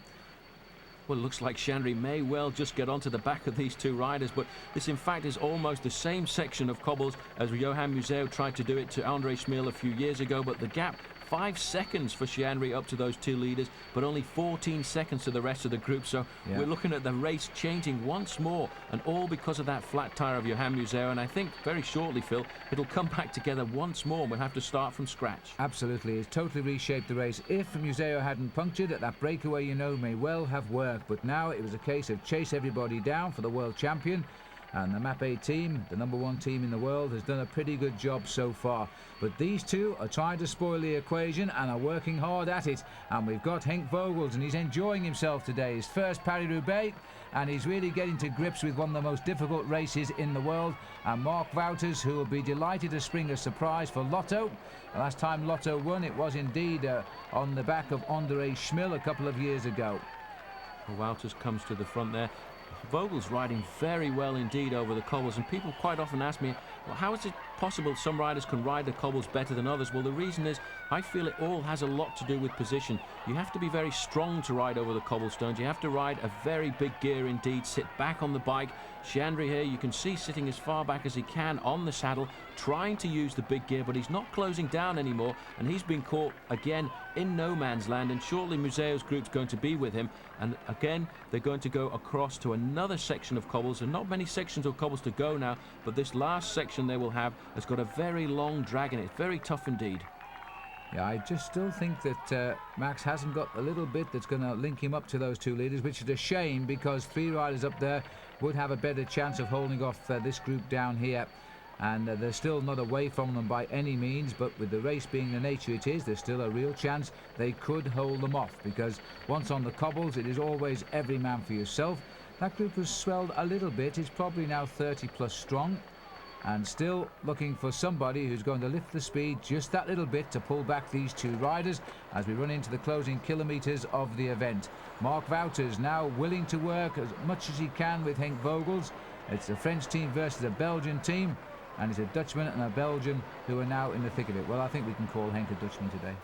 Speaker 5: Well, it looks like Chiandri may well just get onto the back of these two riders, but this in fact is almost the same section of cobbles as Johan Museo tried to do it to André Schmil a few years ago, but the gap 5 seconds for Chiandri up to those two leaders, but only 14 seconds to the rest of the group. So we're looking at the race changing once more, and all because of that flat tyre of Johan Museo. And I think very shortly, Phil, it'll come back together once more. We'll have to start from scratch.
Speaker 1: Absolutely, it's totally reshaped the race. If Museo hadn't punctured at that breakaway, you know, may well have worked, but now it was a case of chase everybody down for the world champion. And the Mapei team, the #1 team in the world, has done a pretty good job so far. But these two are trying to spoil the equation and are working hard at it. And we've got Henk Vogels, and he's enjoying himself today. His first Paris Roubaix, and he's really getting to grips with one of the most difficult races in the world. And Mark Wouters, who will be delighted to spring a surprise for Lotto. The last time Lotto won, it was indeed on the back of André Schmil a couple of years ago.
Speaker 5: Well, Wouters comes to the front there. Vogel's riding very well indeed over the cobbles, and people quite often ask me, well, how is it possible some riders can ride the cobbles better than others? Well, the reason is I feel it all has a lot to do with position. You have to be very strong to ride over the cobblestones. You have to ride a very big gear indeed, sit back on the bike. Chiandri here, you can see sitting as far back as he can on the saddle, trying to use the big gear, but he's not closing down anymore, and he's been caught again in no man's land, and shortly Museo's group's going to be with him, and again they're going to go across to another section of cobbles, and not many sections of cobbles to go now, but this last section they will have has got a very long drag in it, very tough indeed.
Speaker 1: Yeah, I just still think that Max hasn't got a little bit that's going to link him up to those two leaders, which is a shame, because 3 riders up there would have a better chance of holding off this group down here. And they're still not away from them by any means, but with the race being the nature it is, there's still a real chance they could hold them off, because once on the cobbles, it is always every man for yourself. That group has swelled a little bit. It's probably now 30 plus strong, and still looking for somebody who's going to lift the speed just that little bit to pull back these two riders as we run into the closing kilometres of the event. Mark Wouters now willing to work as much as he can with Henk Vogels. It's a French team versus a Belgian team, and it's a Dutchman and a Belgian who are now in the thick of it. Well, I think we can call Henk a Dutchman today.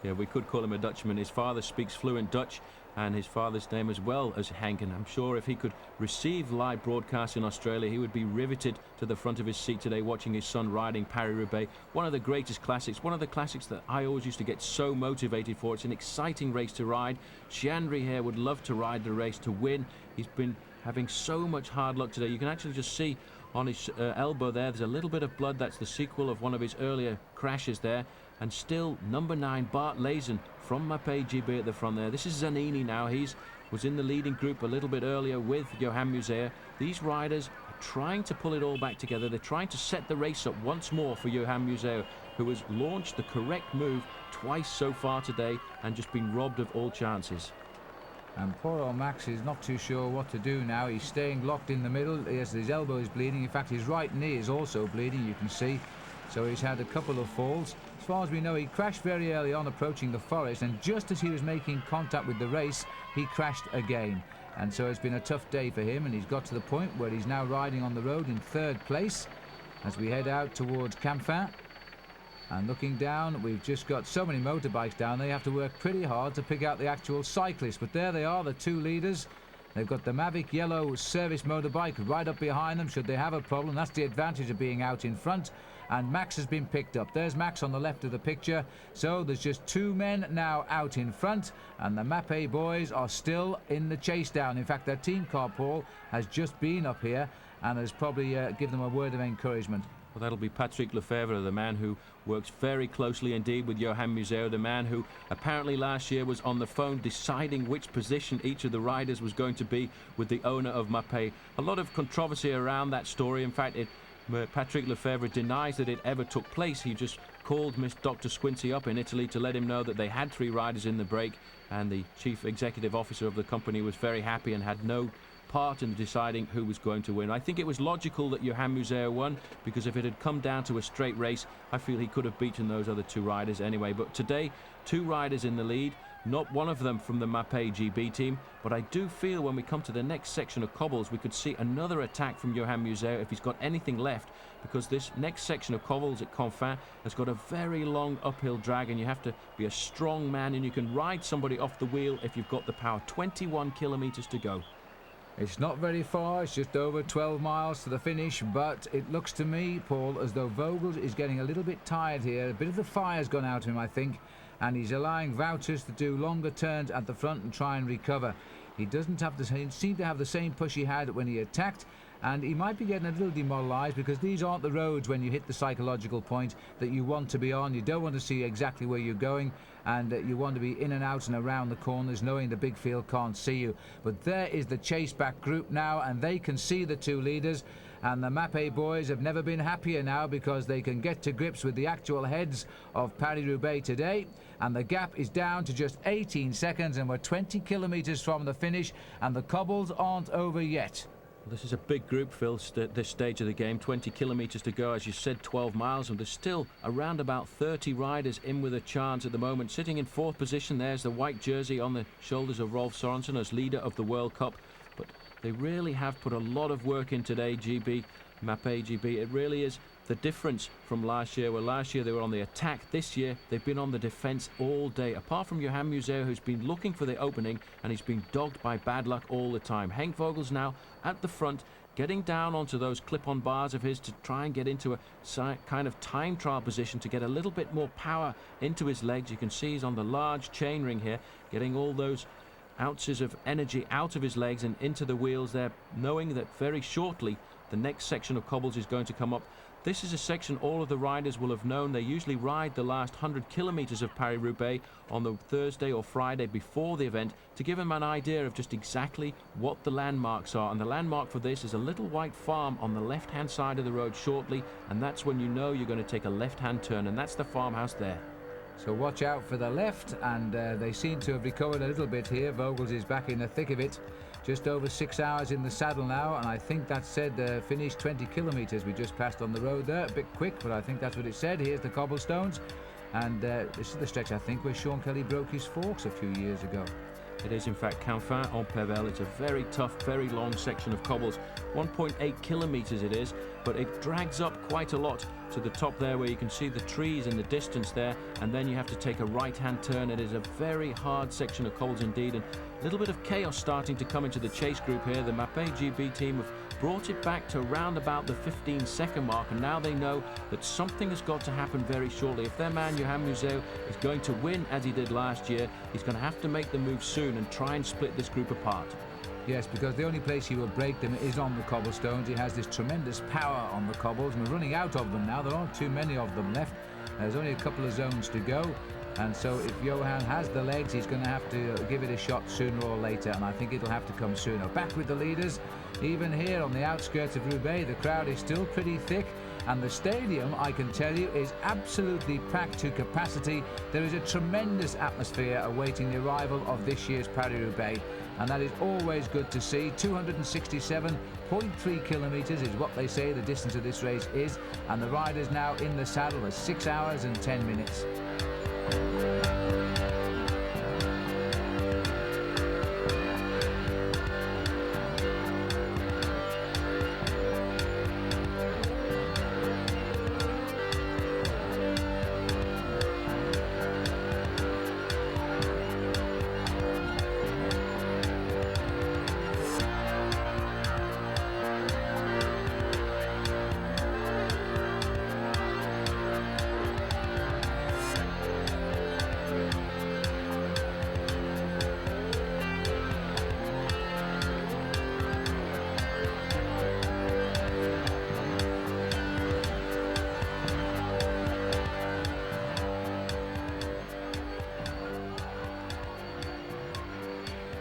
Speaker 5: Yeah, we could call him a Dutchman. His father speaks fluent Dutch, and his father's name as well as Henk. And I'm sure if he could receive live broadcast in Australia, he would be riveted to the front of his seat today watching his son riding Paris Roubaix. One of the greatest classics, one of the classics that I always used to get so motivated for. It's an exciting race to ride. Chandri here would love to ride the race to win. He's been having so much hard luck today. You can actually just see on his elbow there's a little bit of blood. That's the sequel of one of his earlier crashes there. And still number 9 Bart Lazen from Mapei GB at the front there. This is Zanini now. Was in the leading group a little bit earlier with Johan Museeuw. These riders are trying to pull it all back together. They're trying to set the race up once more for Johan Museeuw, who has launched the correct move twice so far today and just been robbed of all chances.
Speaker 1: And poor old Max is not too sure what to do now. He's staying locked in the middle. Yes, his elbow is bleeding. In fact, his right knee is also bleeding, you can see. So he's had a couple of falls. As far as we know, he crashed very early on approaching the forest, and just as he was making contact with the race, he crashed again. And so it's been a tough day for him, and he's got to the point where he's now riding on the road in 3rd place as we head out towards Campfin. And looking down, we've just got so many motorbikes down, they have to work pretty hard to pick out the actual cyclists. But there they are, the two leaders. They've got the Mavic yellow service motorbike right up behind them should they have a problem. That's the advantage of being out in front. And Max has been picked up. There's Max on the left of the picture. So there's just 2 men now out in front, and the Mapei boys are still in the chase down. In fact, their team car, Paul, has just been up here and has probably given them a word of encouragement.
Speaker 5: Well, that'll be Patrick Lefebvre, the man who works very closely indeed with Johan Museeuw, the man who apparently last year was on the phone deciding which position each of the riders was going to be with the owner of Mapei. A lot of controversy around that story. In fact, Patrick Lefebvre denies that it ever took place. He just called Miss Dr. Squincy up in Italy to let him know that they had 3 riders in the break, and the chief executive officer of the company was very happy and had no part in deciding who was going to win. I think it was logical that Johan Museeuw won, because if it had come down to a straight race, I feel he could have beaten those other 2 riders anyway. But today, 2 riders in the lead, not one of them from the Mapei GB team, but I do feel when we come to the next section of cobbles, we could see another attack from Johan Museeuw if he's got anything left, because this next section of cobbles at Confin has got a very long uphill drag, and you have to be a strong man, and you can ride somebody off the wheel if you've got the power. 21 kilometres to go.
Speaker 1: It's not very far, it's just over 12 miles to the finish, but it looks to me, Paul, as though Vogels is getting a little bit tired here. A bit of the fire's gone out of him, I think, and he's allowing Wouters to do longer turns at the front and try and recover. He doesn't have seem to have the same push he had when he attacked, and he might be getting a little demoralised, because these aren't the roads when you hit the psychological point that you want to be on. You don't want to see exactly where you're going, and you want to be in and out and around the corners knowing the big field can't see you. But there is the chase back group now, and they can see the 2 leaders, and the Mapei boys have never been happier now, because they can get to grips with the actual heads of Paris Roubaix today, and the gap is down to just 18 seconds, and we're 20 kilometres from the finish, and the cobbles aren't over yet.
Speaker 5: This is a big group, Phil, this stage of the game. 20 kilometres to go, as you said, 12 miles, and there's still around about 30 riders in with a chance at the moment. Sitting in 4th position, there's the white jersey on the shoulders of Rolf Sorensen as leader of the World Cup. But they really have put a lot of work in today, GB, Mapei GB. It really is the difference from last year, where last year they were on the attack. This year they've been on the defence all day, apart from Johan Museeuw, who's been looking for the opening, and he's been dogged by bad luck all the time. Henk Vogels now at the front, getting down onto those clip-on bars of his to try and get into a kind of time trial position to get a little bit more power into his legs. You can see he's on the large chain ring here, getting all those ounces of energy out of his legs and into the wheels there, knowing that very shortly the next section of cobbles is going to come up. This is a section all of the riders will have known. They usually ride the last 100 kilometres of Paris Roubaix on the Thursday or Friday before the event to give them an idea of just exactly what the landmarks are. And the landmark for this is a little white farm on the left-hand side of the road shortly, and that's when you know you're going to take a left-hand turn, and that's the farmhouse there.
Speaker 1: So watch out for the left, and they seem to have recovered a little bit here. Vogels is back in the thick of it. Just over 6 hours in the saddle now, and I think that said finished 20 kilometres. We just passed on the road there, a bit quick, but I think that's what it said. Here's the cobblestones, and this is the stretch, I think, where Sean Kelly broke his forks a few years ago.
Speaker 5: It is, in fact, Canfin-en-Pévèle. It's a very tough, very long section of cobbles. 1.8 kilometres it is, but it drags up quite a lot to the top there where you can see the trees in the distance there, and then you have to take a right-hand turn. It is a very hard section of cobbles indeed, and a little bit of chaos starting to come into the chase group here. The Mapei GB team have brought it back to around about the 15-second mark, and now they know that something has got to happen very shortly. If their man Johan Museeuw is going to win as he did last year, he's going to have to make the move soon and try and split this group apart.
Speaker 1: Yes, because the only place he will break them is on the cobblestones. He has this tremendous power on the cobbles, and we're running out of them now. There aren't too many of them left. There's only a couple of zones to go. And so if Johan has the legs, he's going to have to give it a shot sooner or later, and I think it'll have to come sooner. Back with the leaders. Even here on the outskirts of Roubaix, the crowd is still pretty thick, and the stadium, I can tell you, is absolutely packed to capacity. There is a tremendous atmosphere awaiting the arrival of this year's Paris Roubaix, and that is always good to see. 267.3 kilometres is what they say the distance of this race is, and the riders now in the saddle are 6 hours and 10 minutes.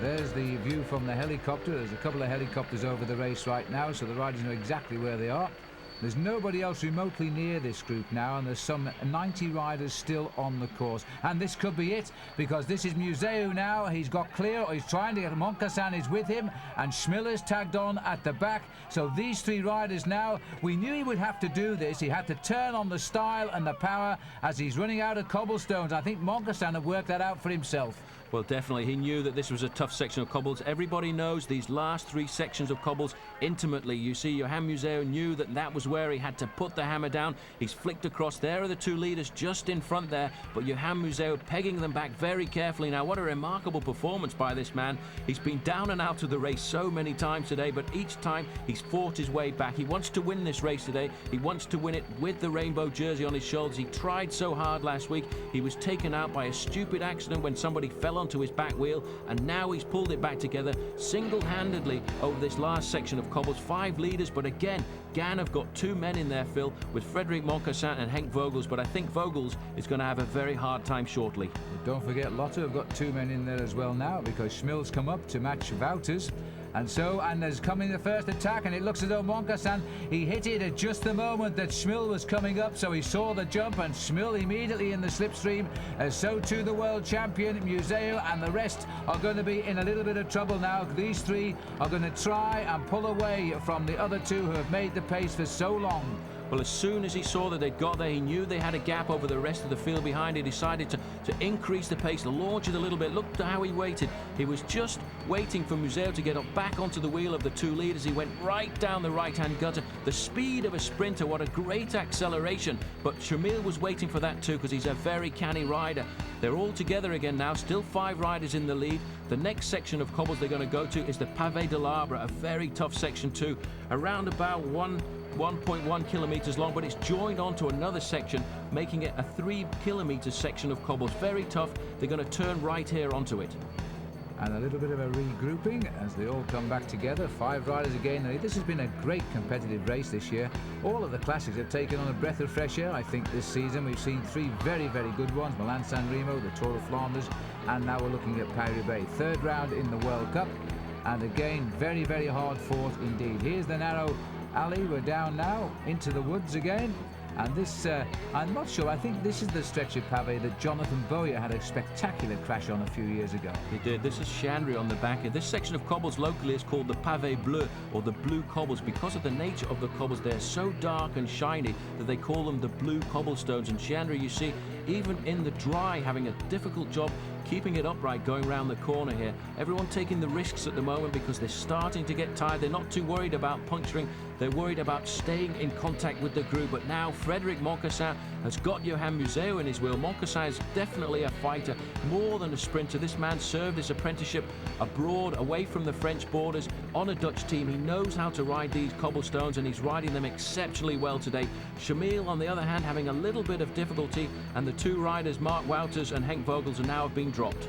Speaker 1: There's the view from the helicopter. There's a couple of helicopters over the race right now, so the riders know exactly where they are. There's nobody else remotely near this group now, and there's some 90 riders still on the course. And this could be it, because this is Museeuw now. He's got clear, or he's trying to get Moncassin is with him, and Schmiller's tagged on at the back. So these three riders now, we knew he would have to do this. He had to turn on the style and the power as he's running out of cobblestones. I think Moncassin have worked that out for himself.
Speaker 5: Well, definitely. He knew that this was a tough section of cobbles. Everybody knows these last three sections of cobbles intimately. You see, Johan Museeuw knew that that was where he had to put the hammer down. He's flicked across. There are the two leaders just in front there, but Johan Museeuw pegging them back very carefully. Now, what a remarkable performance by this man. He's been down and out of the race so many times today, but each time he's fought his way back. He wants to win this race today. He wants to win it with the rainbow jersey on his shoulders. He tried so hard last week. He was taken out by a stupid accident when somebody fell onto his back wheel, and now he's pulled it back together single-handedly over this last section of cobbles. 5 leaders, but again, Gan have got 2 men in there, Phil, with Frédéric Moncassin and Henk Vogels, but I think Vogels is going to have a very hard time shortly.
Speaker 1: But don't forget, Lotto have got 2 men in there as well now, because Schmill's come up to match Wouters. And there's coming the first attack, and it looks as though Moncassin, he hit it at just the moment that Schmill was coming up, so he saw the jump, and Schmill immediately in the slipstream. So too the world champion, Museeuw, and the rest are going to be in a little bit of trouble now. These 3 are going to try and pull away from the other 2 who have made the pace for so long.
Speaker 5: Well, as soon as he saw that they'd got there, he knew they had a gap over the rest of the field behind. He decided to increase the pace, launch it a little bit. Look at how he waited. He was just waiting for Museeuw to get up back onto the wheel of the 2 leaders. He went right down the right-hand gutter. The speed of a sprinter, what a great acceleration. But Sherwen was waiting for that too, because he's a very canny rider. They're all together again now, still 5 riders in the lead. The next section of cobbles they're going to go to is the Pavé de l'Arbre, a very tough section too. Around about 1.1 kilometres long, but it's joined onto another section, making it a 3-kilometre section of cobbles. Very tough. They're going to turn right here onto it.
Speaker 1: And a little bit of a regrouping as they all come back together. 5 riders again. This has been a great competitive race this year. All of the classics have taken on a breath of fresh air, I think, this season. We've seen 3 very, very good ones. Milan-San Remo, the Tour of Flanders, and now we're looking at Paris-Roubaix. 3rd round in the World Cup. And again, very, very hard fought indeed. Here's the narrow alley. We're down now into the woods again. And this, I'm not sure, I think this is the stretch of pavé that Jonathan Bowyer had a spectacular crash on a few years ago.
Speaker 5: He did. This is Chandry on the back here. This section of cobbles locally is called the pavé bleu, or the blue cobbles, because of the nature of the cobbles. They're so dark and shiny that they call them the blue cobblestones. And Chandry, you see, even in the dry, having a difficult job keeping it upright going round the corner here. Everyone taking the risks at the moment because they're starting to get tired. They're not too worried about puncturing. They're worried about staying in contact with the group. But now Frédéric Moncassin has got Johan Museo in his wheel. Moncassin is definitely a fighter, more than a sprinter. This man served his apprenticeship abroad, away from the French borders, on a Dutch team. He knows how to ride these cobblestones, and he's riding them exceptionally well today. Shamil, on the other hand, having a little bit of difficulty, and the two riders, Mark Wouters and Henk Vogels, are now being dropped.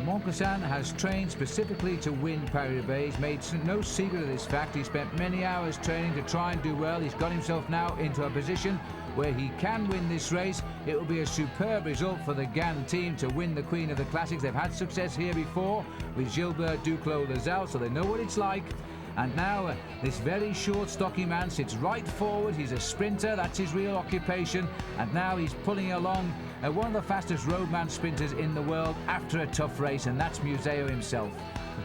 Speaker 1: Moncassin has trained specifically to win Paris-Roubaix. He's made no secret of this fact. He spent many hours training to try and do well. He's got himself now into a position where he can win this race. It will be a superb result for the Gann team to win the Queen of the Classics. They've had success here before with Gilbert Duclos-Lazelle, so they know what it's like. And now this very short, stocky man sits right forward. He's a sprinter, that's his real occupation. And now he's pulling along one of the fastest roadman sprinters in the world after a tough race, and that's Museo himself.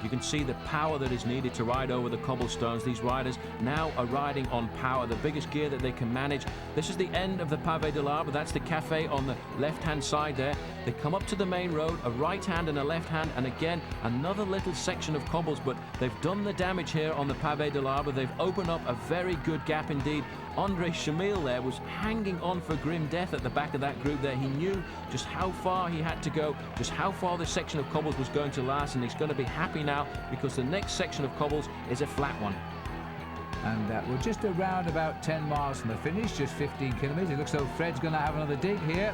Speaker 5: You can see the power that is needed to ride over the cobblestones. These riders now are riding on power, the biggest gear that they can manage. This is the end of the Pavé de l'Arbre. That's the cafe on the left-hand side there. They come up to the main road, a right hand and a left hand, and again, another little section of cobbles, but they've done the damage here on the Pavé de l'Arbre. They've opened up a very good gap indeed. Andre Shamil there was hanging on for grim death at the back of that group there. He knew just how far he had to go, just how far this section of cobbles was going to last, and he's going to be happy now because the next section of cobbles is a flat one.
Speaker 1: And we're just around about 10 miles from the finish, just 15 kilometres. It looks though Fred's going to have another dig here.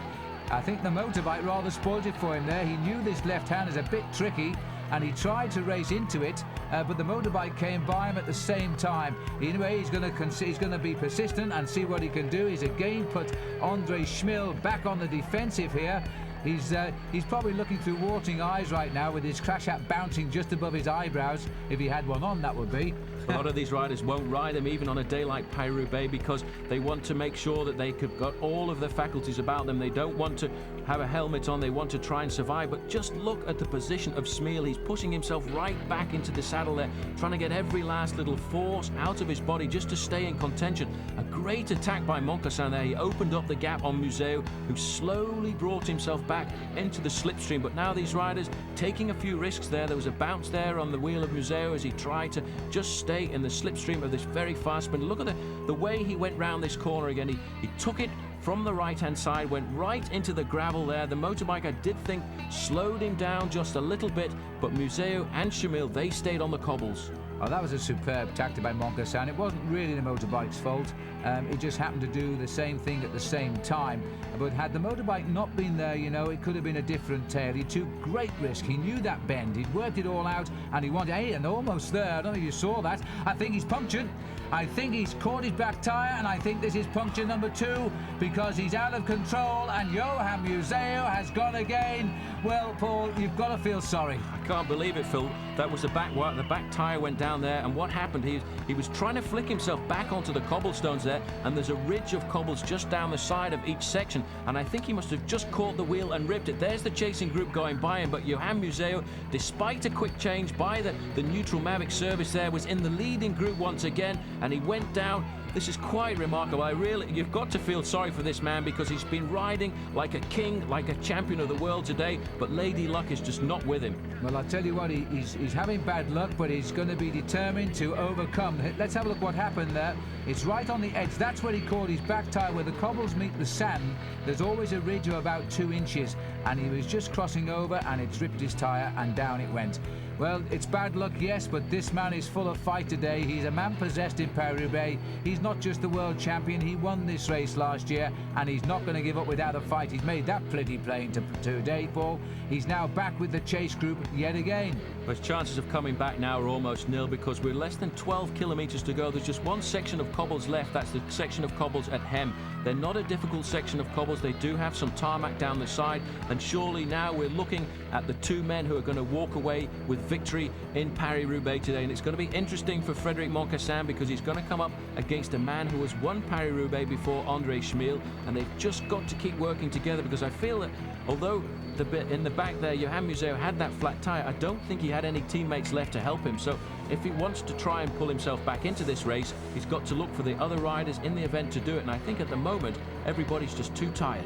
Speaker 1: I think the motorbike rather spoiled it for him there. He knew this left hand is a bit tricky, and he tried to race into it, but the motorbike came by him at the same time. Anyway, he's going to be persistent and see what he can do. He's again put Andre Shamil back on the defensive here. He's probably looking through watering eyes right now with his crash hat bouncing just above his eyebrows. If he had one on, that would be.
Speaker 5: A lot of these riders won't ride them even on a day like Paris-Roubaix because they want to make sure that they've got all of the faculties about them. They don't want to have a helmet on. They want to try and survive. But just look at the position of Shamil. He's pushing himself right back into the saddle there, trying to get every last little force out of his body just to stay in contention. A great attack by Moncassin there. He opened up the gap on Museo, who slowly brought himself back into the slipstream. But now these riders taking a few risks there. There was a bounce there on the wheel of Museo as he tried to just stay in the slipstream of this very fast sprint. Look at the way he went round this corner again. He took it from the right-hand side, went right into the gravel there. The motorbike, I did think, slowed him down just a little bit, but Museo and Shamil, they stayed on the cobbles.
Speaker 1: Oh, that was a superb tactic by Moncassin. It wasn't really the motorbike's fault. It just happened to do the same thing at the same time. But had the motorbike not been there, you know, it could have been a different tale. He took great risk. He knew that bend. He'd worked it all out, and he wanted, hey, and almost there. I don't know if you saw that. I think he's punctured. I think he's caught his back tyre, and I think this is puncture number 2 because he's out of control, and Johan Museo has gone again. Well, Paul, you've got to feel sorry.
Speaker 5: I can't believe it, Phil. That was the back tyre went down there, and what happened, he was trying to flick himself back onto the cobblestones there, and there's a ridge of cobbles just down the side of each section, and I think he must have just caught the wheel and ripped it. There's the chasing group going by him, but Johan Museo, despite a quick change by the neutral Mavic service there, was in the leading group once again, and he went down This is quite remarkable. You've got to feel sorry for this man because he's been riding like a king, like a champion of the world today, but Lady Luck is just not with him.
Speaker 1: Well, I'll tell you what, he's having bad luck, but he's going to be determined to overcome. Let's have a look what happened there. It's right on the edge. That's where he caught his back tyre, where the cobbles meet the sand. There's always a ridge of about 2 inches, and he was just crossing over, and it's ripped his tyre, and down it went. Well, it's bad luck, yes, but this man is full of fight today. He's a man possessed in Paris Roubaix. He's not just the world champion. He won this race last year, and he's not going to give up without a fight. He's made that pretty plain today, Paul. He's now back with the chase group yet again.
Speaker 5: But his chances of coming back now are almost nil because we're less than 12 kilometres to go. There's just one section of cobbles left. That's the section of cobbles at Hem. They're not a difficult section of cobbles. They do have some tarmac down the side, and surely now we're looking at the 2 men who are going to walk away with victory in Paris Roubaix today. And it's going to be interesting for Frédéric Moncassin because he's going to come up against a man who has won Paris Roubaix before, André Schmil, and they've just got to keep working together because I feel that although the bit in the back there, Johan Museeuw had that flat tyre, I don't think he had any teammates left to help him. So if he wants to try and pull himself back into this race, he's got to look for the other riders in the event to do it. And I think at the moment, everybody's just too tired.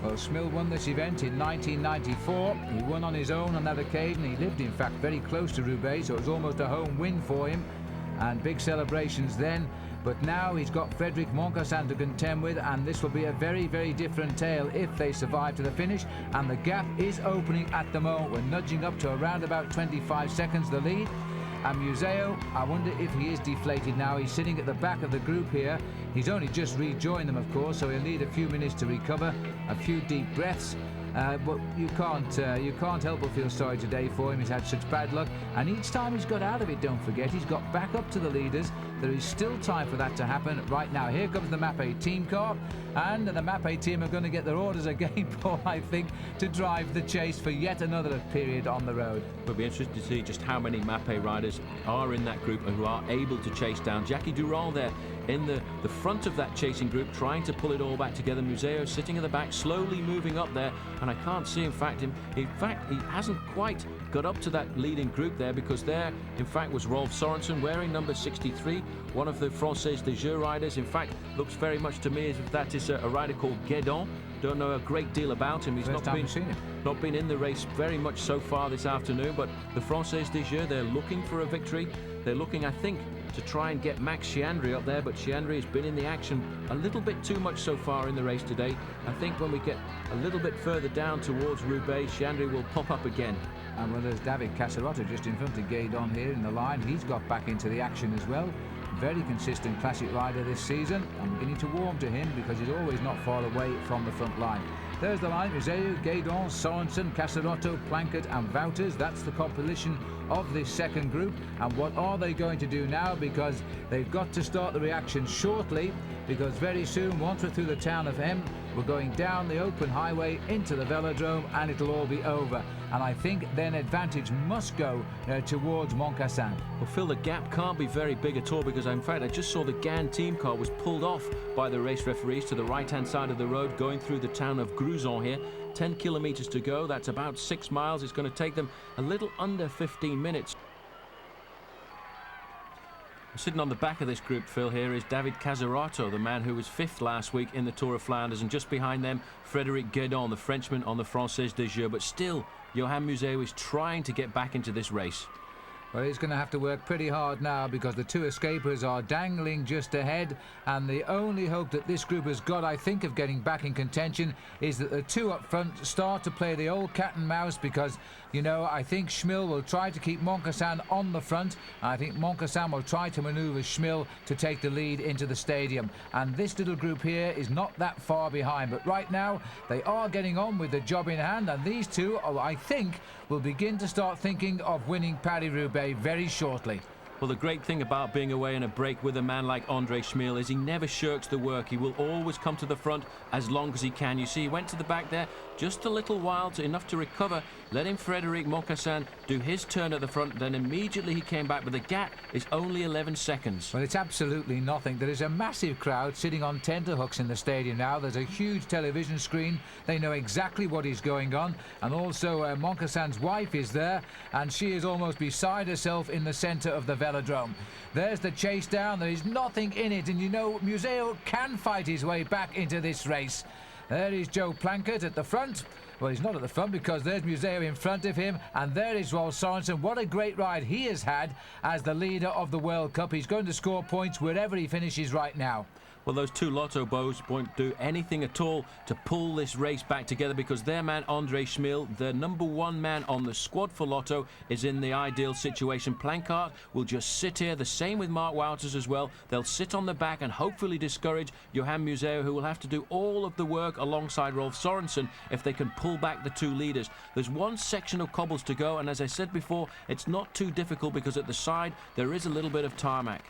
Speaker 1: Well, Schmil won this event in 1994. He won on his own on that occasion. He lived, in fact, very close to Roubaix, so it was almost a home win for him. And big celebrations then. But now he's got Frédéric Moncassin to contend with, and this will be a very, very different tale if they survive to the finish. And the gap is opening at the moment. We're nudging up to around about 25 seconds, the lead. And Museeuw, I wonder if he is deflated now. He's sitting at the back of the group here. He's only just rejoined them, of course, so he'll need a few minutes to recover, a few deep breaths. But you can't help but feel sorry today for him. He's had such bad luck, and each time he's got out of it, don't forget, he's got back up to the leaders. There is still time for that to happen. Right now, here comes the Mapei team car, and the Mapei team are going to get their orders again, Paul, I think, to drive the chase for yet another period on the road.
Speaker 5: We'll be interested to see just how many Mapei riders are in that group and who are able to chase down. Jackie Durand there in the front of that chasing group, trying to pull it all back together. Museeuw sitting in the back, slowly moving up there, and I can't see, in fact, he hasn't quite got up to that leading group there, because there, in fact, was Rolf Sorensen wearing number 63, one of the Française des Jeux riders. In fact, looks very much to me as if that is a rider called Guédon. Don't know a great deal about him. He's not been in the race very much so far this afternoon, but the Française des Jeux, they're looking for a victory. They're looking, I think, to try and get Max Chiandri up there, but Chiandri has been in the action a little bit too much so far in the race today. I think when we get a little bit further down towards Roubaix, Chiandri will pop up again.
Speaker 1: And well, there's David Caserotto just in front of Guédon here in the line. He's got back into the action as well. Very consistent classic rider this season. I'm beginning to warm to him because he's always not far away from the front line. There's the line: Museeuw, Guédon, Sorensen, Caserotto, Plankett and Wouters. That's the composition of this second group. And what are they going to do now? Because they've got to start the reaction shortly, because very soon, once we're through the town of Hem, we're going down the open highway into the velodrome, and it'll all be over. And I think then advantage must go towards Moncassin.
Speaker 5: Well, Phil, the gap can't be very big at all, because in fact I just saw the Gann team car was pulled off by the race referees to the right-hand side of the road, going through the town of Gruzon here. 10 kilometres to go. That's about 6 miles. It's going to take them a little under 15 minutes. Sitting on the back of this group, Phil, here is David Caserotto, the man who was 5th last week in the Tour of Flanders, and just behind them, Frédéric Guédon, the Frenchman on the Française des Jeux. But still, Johan Museeuw is trying to get back into this race.
Speaker 1: Well, he's going to have to work pretty hard now, because the 2 escapers are dangling just ahead, and the only hope that this group has got, I think, of getting back in contention is that the 2 up front start to play the old cat and mouse, because, you know, I think Schmil will try to keep Moncassin on the front. I think Moncassin will try to manoeuvre Schmil to take the lead into the stadium. And this little group here is not that far behind. But right now, they are getting on with the job in hand. And these 2, I think, will begin to start thinking of winning Paris Roubaix very shortly.
Speaker 5: Well, the great thing about being away in a break with a man like André Schmil is he never shirks the work. He will always come to the front as long as he can. You see, he went to the back there just a little while, enough to recover, letting Frédéric Moncassin do his turn at the front, then immediately he came back, but the gap is only 11 seconds.
Speaker 1: Well, it's absolutely nothing. There is a massive crowd sitting on tenterhooks in the stadium now. There's a huge television screen. They know exactly what is going on, and also Moncassin's wife is there, and she is almost beside herself in the centre of the velodrome. velodrome. There's the chase down. There is nothing in it, and you know Museo can fight his way back into this race. There is Joe Plankett at the front. Well, he's not at the front because there's Museo in front of him, and there is Rolf Sorensen. What a great ride he has had as the leader of the World Cup. He's going to score points wherever he finishes right now.
Speaker 5: Well, those two Lotto bows won't do anything at all to pull this race back together, because their man Andre Schmil, the #1 man on the squad for Lotto, is in the ideal situation. Plankart will just sit here, the same with Mark Wouters as well. They'll sit on the back and hopefully discourage Johan Museo, who will have to do all of the work alongside Rolf Sorensen if they can pull back the two leaders. There's one section of cobbles to go, and as I said before, it's not too difficult because at the side there is a little bit of tarmac.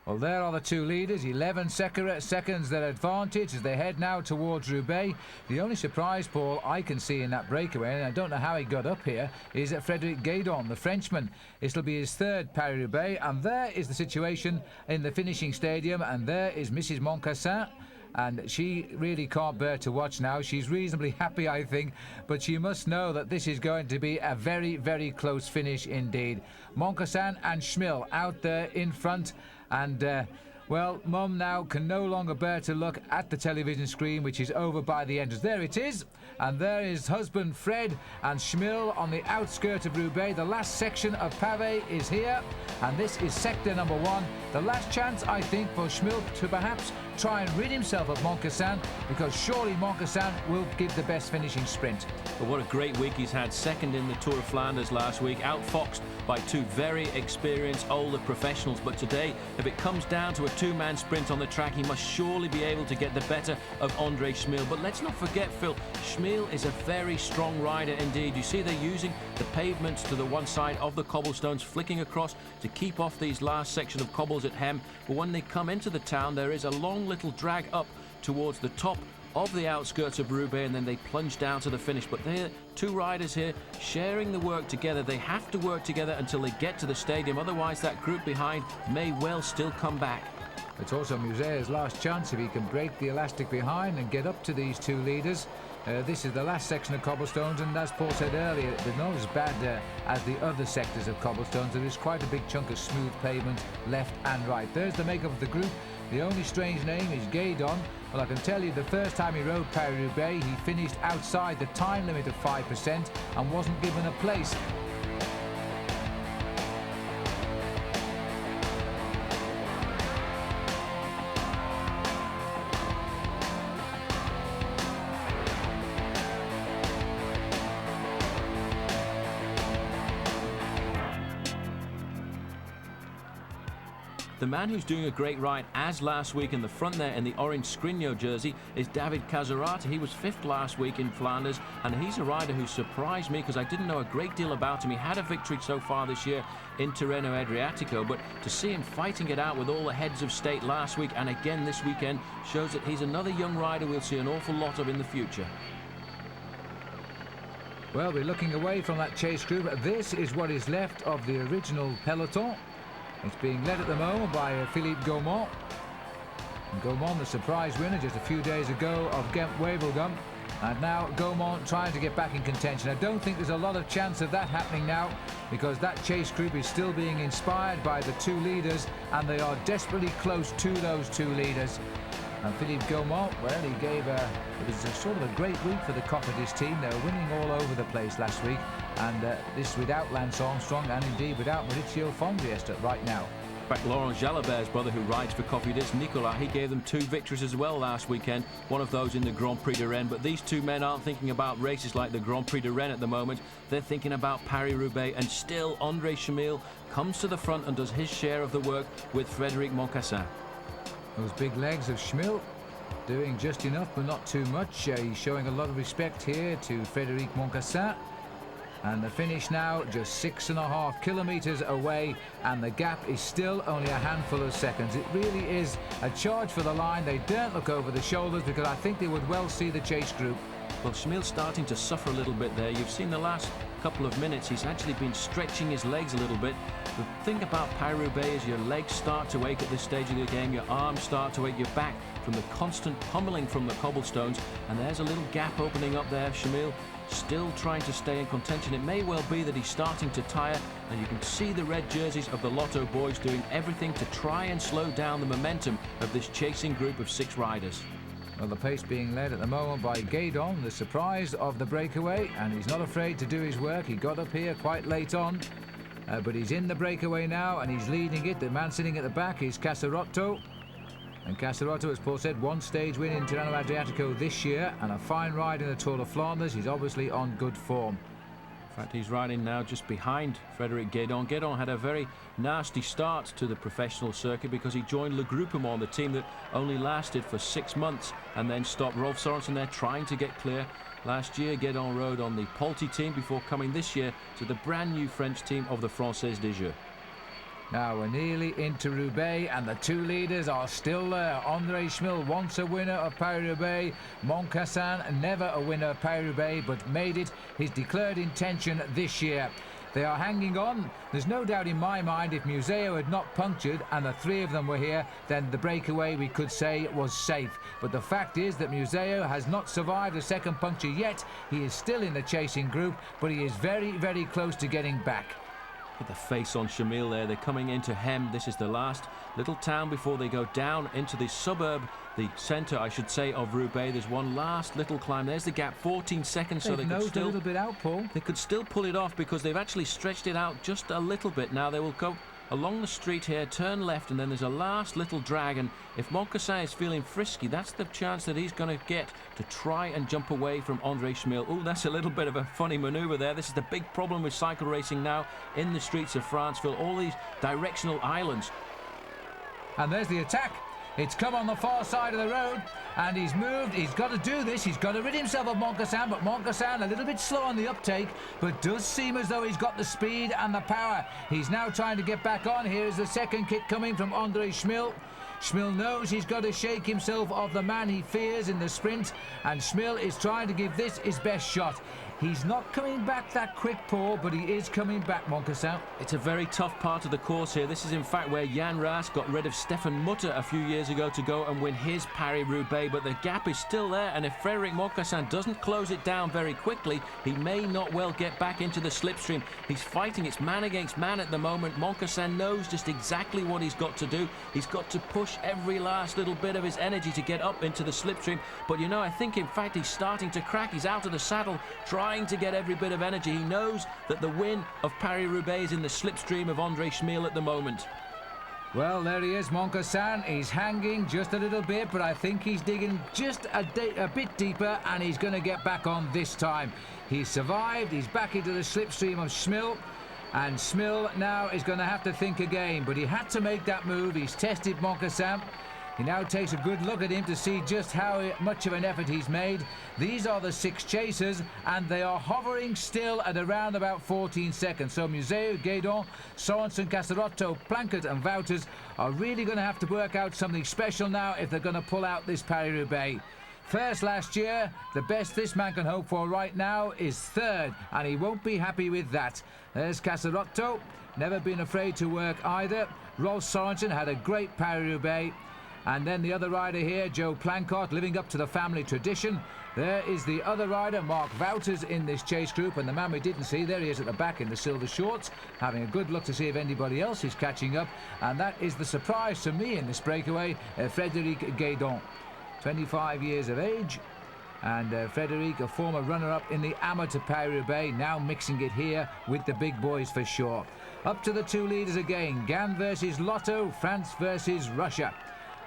Speaker 1: Well, there are the two leaders, 11 seconds their advantage as they head now towards Roubaix. The only surprise, Paul, I can see in that breakaway, and I don't know how he got up here, is Frédéric Gaydon, the Frenchman. This will be his third Paris-Roubaix, and there is the situation in the finishing stadium, and there is Mrs. Moncassin. And she really can't bear to watch now. She's reasonably happy, I think, but she must know that this is going to be a very, very close finish indeed. Moncassin and Schmil out there in front, and well, Mum now can no longer bear to look at the television screen, which is over by the entrance. There it is, and there is husband Fred and Schmil on the outskirts of Roubaix. The last section of Pavé is here, and this is sector #1. The last chance, I think, for Schmil to perhaps try and rid himself of Moncassin, because surely Moncassin will give the best finishing sprint.
Speaker 5: But what a great week he's had. Second in the Tour of Flanders last week, outfoxed by two very experienced older professionals. But today, if it comes down to a two-man sprint on the track, he must surely be able to get the better of Andre Schmil. But let's not forget, Phil, Schmil is a very strong rider indeed. You see they're using the pavements to the one side of the cobblestones, flicking across to keep off these last section of cobbles at Hem. But when they come into the town, there is a long little drag up towards the top of the outskirts of Roubaix, and then they plunge down to the finish. But they're two riders here sharing the work together. They have to work together until they get to the stadium, otherwise that group behind may well still come back.
Speaker 1: It's also Museo's last chance if he can break the elastic behind and get up to these two leaders. This is the last section of cobblestones, and as Paul said earlier, they're not as bad as the other sectors of cobblestones. There is quite a big chunk of smooth pavement left and right. There's the makeup of the group. The only strange name is Gaydon. Well, I can tell you the first time he rode Paris-Roubaix, he finished outside the time limit of 5% and wasn't given a place.
Speaker 5: The man who's doing a great ride, as last week in the front there in the orange Skriniar jersey, is David Casorata. He was 5th last week in Flanders, and he's a rider who surprised me because I didn't know a great deal about him. He had a victory so far this year in Tirreno Adriatico, but to see him fighting it out with all the heads of state last week and again this weekend shows that he's another young rider we'll see an awful lot of in the future.
Speaker 1: Well, we're looking away from that chase group. This is what is left of the original peloton. It's being led at the moment by Philippe Gaumont. And Gaumont, the surprise winner just a few days ago of Gent-Wevelgem. And now Gaumont trying to get back in contention. I don't think there's a lot of chance of that happening now, because that chase group is still being inspired by the two leaders, and they are desperately close to those two leaders. And Philippe Gaumont, well, he gave it was a sort of a great week for the Cofidis team. They were winning all over the place last week, and this without Lance Armstrong and indeed without Maurizio Fondriest right now.
Speaker 5: In fact, Laurent Jalabert's brother, who rides for Cofidis, Nicolas, he gave them 2 victories as well last weekend, one of those in the Grand Prix de Rennes. But these two men aren't thinking about races like the Grand Prix de Rennes at the moment. They're thinking about Paris-Roubaix, and still Andre Schmil comes to the front and does his share of the work with Frédéric Moncassin.
Speaker 1: Those big legs of Schmil doing just enough but not too much. He's showing a lot of respect here to Frédéric Moncassin. And the finish now just 6.5 kilometers away, and the gap is still only a handful of seconds. It really is a charge for the line. They daren't look over the shoulders because I think they would well see the chase group.
Speaker 5: Well, Schmil's starting to suffer a little bit there. You've seen the last couple of minutes, he's actually been stretching his legs a little bit. The thing about Paris-Roubaix is your legs start to ache at this stage of the game, your arms start to ache, your back from the constant pummeling from the cobblestones, and there's a little gap opening up there. Schmil still trying to stay in contention. It may well be that he's starting to tire, and you can see the red jerseys of the Lotto boys doing everything to try and slow down the momentum of this chasing group of 6 riders.
Speaker 1: Well, the pace being led at the moment by Gaydon, the surprise of the breakaway, and he's not afraid to do his work. He got up here quite late on, but he's in the breakaway now, and he's leading it. The man sitting at the back is Casarotto. And Casarotto, as Paul said, 1 stage win in Tirreno Adriatico this year, and a fine ride in the Tour de Flanders. He's obviously on good form.
Speaker 5: In fact, he's riding now just behind Frédéric Gaydon. Gaydon had a very nasty start to the professional circuit because he joined Le Groupement, the team that only lasted for 6 months and then stopped. Rolf Sorensen there trying to get clear. Last year, Gaydon rode on the Polti team before coming this year to the brand new French team of the Française des Jeux.
Speaker 1: Now we're nearly into Roubaix, and the 2 leaders are still there. André Schmil, once a winner of Paris-Roubaix. Moncassin, never a winner of Paris-Roubaix, but made it his declared intention this year. They are hanging on. There's no doubt in my mind if Museo had not punctured and the 3 of them were here, then the breakaway, we could say, was safe. But the fact is that Museo has not survived a second puncture yet. He is still in the chasing group, but he is very, very close to getting back.
Speaker 5: With the face on Chamil there, they're coming into Hem. This is the last little town before they go down into the suburb, the centre, I should say, of Roubaix. There's one last little climb. There's the gap, 14 seconds, so they could still...
Speaker 1: a little bit out, Paul.
Speaker 5: They could still pull it off because they've actually stretched it out just a little bit. Now they will go along the street here, turn left, and then there's a last little drag, and if Moncassin is feeling frisky, that's the chance that he's going to get to try and jump away from André Schmil. Oh, that's a little bit of a funny manoeuvre there. This is the big problem with cycle racing now in the streets of Franceville, all these directional islands.
Speaker 1: And there's the attack. It's come on the far side of the road, and he's moved. He's got to do this. He's got to rid himself of Moncassin, but Moncassin a little bit slow on the uptake, but does seem as though he's got the speed and the power. He's now trying to get back on. Here is the second kick coming from André Schmil. Schmil knows he's got to shake himself of the man he fears in the sprint, and Schmil is trying to give this his best shot. He's not coming back that quick, Paul, but he is coming back, Moncassin.
Speaker 5: It's a very tough part of the course here. This is, in fact, where Jan Raas got rid of Stefan Mutter a few years ago to go and win his Paris-Roubaix, but the gap is still there, and if Frédéric Moncassin doesn't close it down very quickly, he may not well get back into the slipstream. He's fighting. It's man against man at the moment. Moncassin knows just exactly what he's got to do. He's got to push every last little bit of his energy to get up into the slipstream, but, you know, I think, in fact, he's starting to crack. He's out of the saddle, trying to get every bit of energy. He knows that the win of Paris-Roubaix is in the slipstream of André Schmil at the moment.
Speaker 1: Well, there he is, Moncassin. He's hanging just a little bit, but I think he's digging just a bit deeper, and he's going to get back on this time. He's survived. He's back into the slipstream of Schmil, and Schmil now is going to have to think again, but he had to make that move. He's tested Moncassin. He now takes a good look at him to see just how much of an effort he's made. These are the 6 chasers, and they are hovering still at around about 14 seconds. So Museo, Gaydon, Sorensen, Casarotto, Plankett and Wouters are really going to have to work out something special now if they're going to pull out this Paris-Roubaix. First last year, the best this man can hope for right now is 3rd, and he won't be happy with that. There's Casarotto, never been afraid to work either. Rolf Sorensen had a great Paris-Roubaix. And then the other rider here, Joe Plankott, living up to the family tradition. There is the other rider, Mark Wouters, in this chase group. And the man we didn't see, there he is at the back in the silver shorts, having a good look to see if anybody else is catching up. And that is the surprise to me in this breakaway, Frédéric Gaydon. 25 years of age. And Frédéric, a former runner-up in the amateur Paris-Roubaix, now mixing it here with the big boys for sure. Up to the 2 leaders again, Gand versus Lotto, France versus Russia.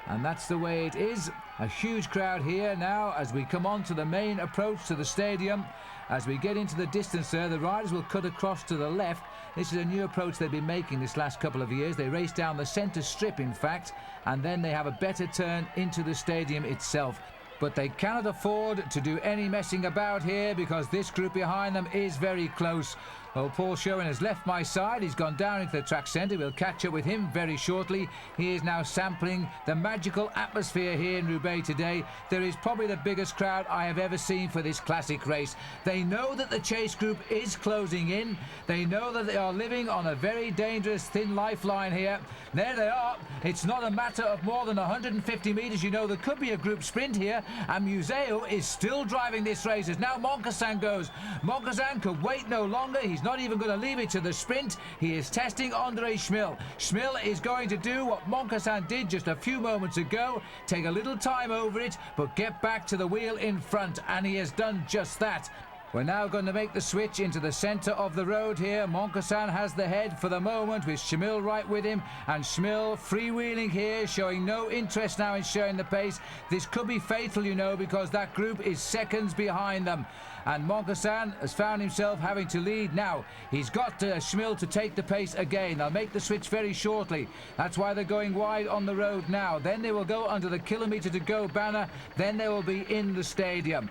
Speaker 1: And that's the way it is. A huge crowd here now as we come on to the main approach to the stadium. As we get into the distance there, the riders will cut across to the left. This is a new approach they've been making this last couple of years. They race down the centre strip, in fact, and then they have a better turn into the stadium itself. But they cannot afford to do any messing about here because this group behind them is very close. Well, Paul Sherwen has left my side. He's gone down into the track centre. We'll catch up with him very shortly. He is now sampling the magical atmosphere here in Roubaix today. There is probably the biggest crowd I have ever seen for this classic race. They know that the chase group is closing in. They know that they are living on a very dangerous thin lifeline here. There they are. It's not a matter of more than 150 metres. You know, there could be a group sprint here, and Museo is still driving this race as now Moncassin goes. Moncassin could wait no longer. He's not even going to leave it to the sprint. He is testing Andre Schmill. Schmill is going to do what Moncassin did just a few moments ago, take a little time over it, but get back to the wheel in front, and he has done just that. We're now going to make the switch into the centre of the road here. Moncassin has the head for the moment, with Schmill right with him, and Schmill freewheeling here, showing no interest now in sharing the pace. This could be fatal, you know, because that group is seconds behind them. And Moncassin has found himself having to lead now. He's got Schmill to take the pace again. They'll make the switch very shortly. That's why they're going wide on the road now. Then they will go under the kilometre to go banner. Then they will be in the stadium.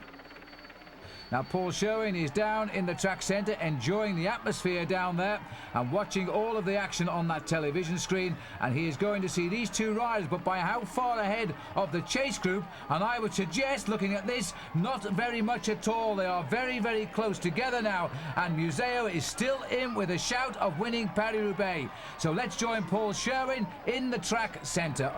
Speaker 1: Now Paul Sherwen is down in the track centre, enjoying the atmosphere down there and watching all of the action on that television screen, and he is going to see these two riders, but by how far ahead of the chase group? And I would suggest, looking at this, not very much at all. They are very, very close together now, and Museo is still in with a shout of winning Paris Roubaix. So let's join Paul Sherwen in the track centre.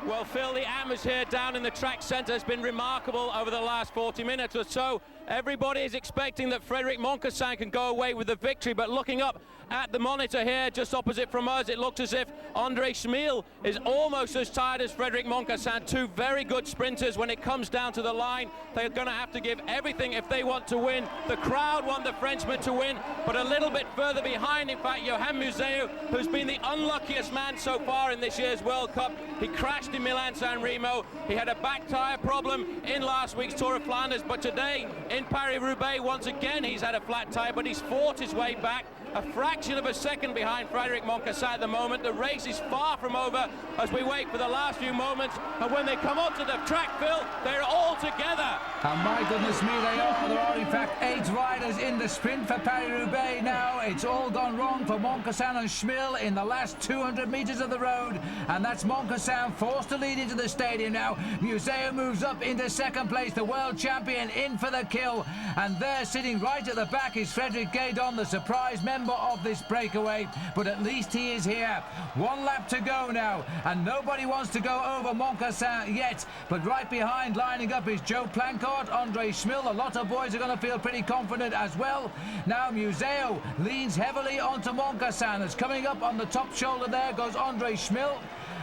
Speaker 10: Well, Phil, the atmosphere down in the track centre has been remarkable over the last 40 minutes or so. Everybody is expecting that Frédéric Moncassin can go away with the victory, but looking up at the monitor here, just opposite from us, it looks as if Andre Schmill is almost as tired as Frédéric Moncassin. Two very good sprinters. When it comes down to the line, they're going to have to give everything if they want to win. The crowd want the Frenchman to win, but a little bit further behind, in fact, Johan Museo, who's been the unluckiest man so far in this year's World Cup. He crashed in Milan-San Remo. He had a back tyre problem in last week's Tour of Flanders, but today in Paris-Roubaix, once again, he's had a flat tyre, but he's fought his way back. A fraction of a second behind Frédéric Moncassin at the moment. The race is far from over as we wait for the last few moments. And when they come onto the track, Phil, they're all together.
Speaker 1: And my goodness me, they are. There are in fact 8 riders in the sprint for Paris-Roubaix now. It's all gone wrong for Moncassin and Schmill in the last 200 metres of the road. And that's Moncassin forced to lead into the stadium now. Museo moves up into second place, the world champion in for the kill. And there, sitting right at the back, is Frédéric Gaidon, the surprise member of this breakaway, but at least he is here. 1 lap to go now, and nobody wants to go over Moncassin yet, but right behind, lining up, is Joe Plancourt, Andre Schmill. A lot of boys are going to feel pretty confident as well. Now Museo leans heavily onto Moncassin. As coming up on the top shoulder there goes Andre Schmill,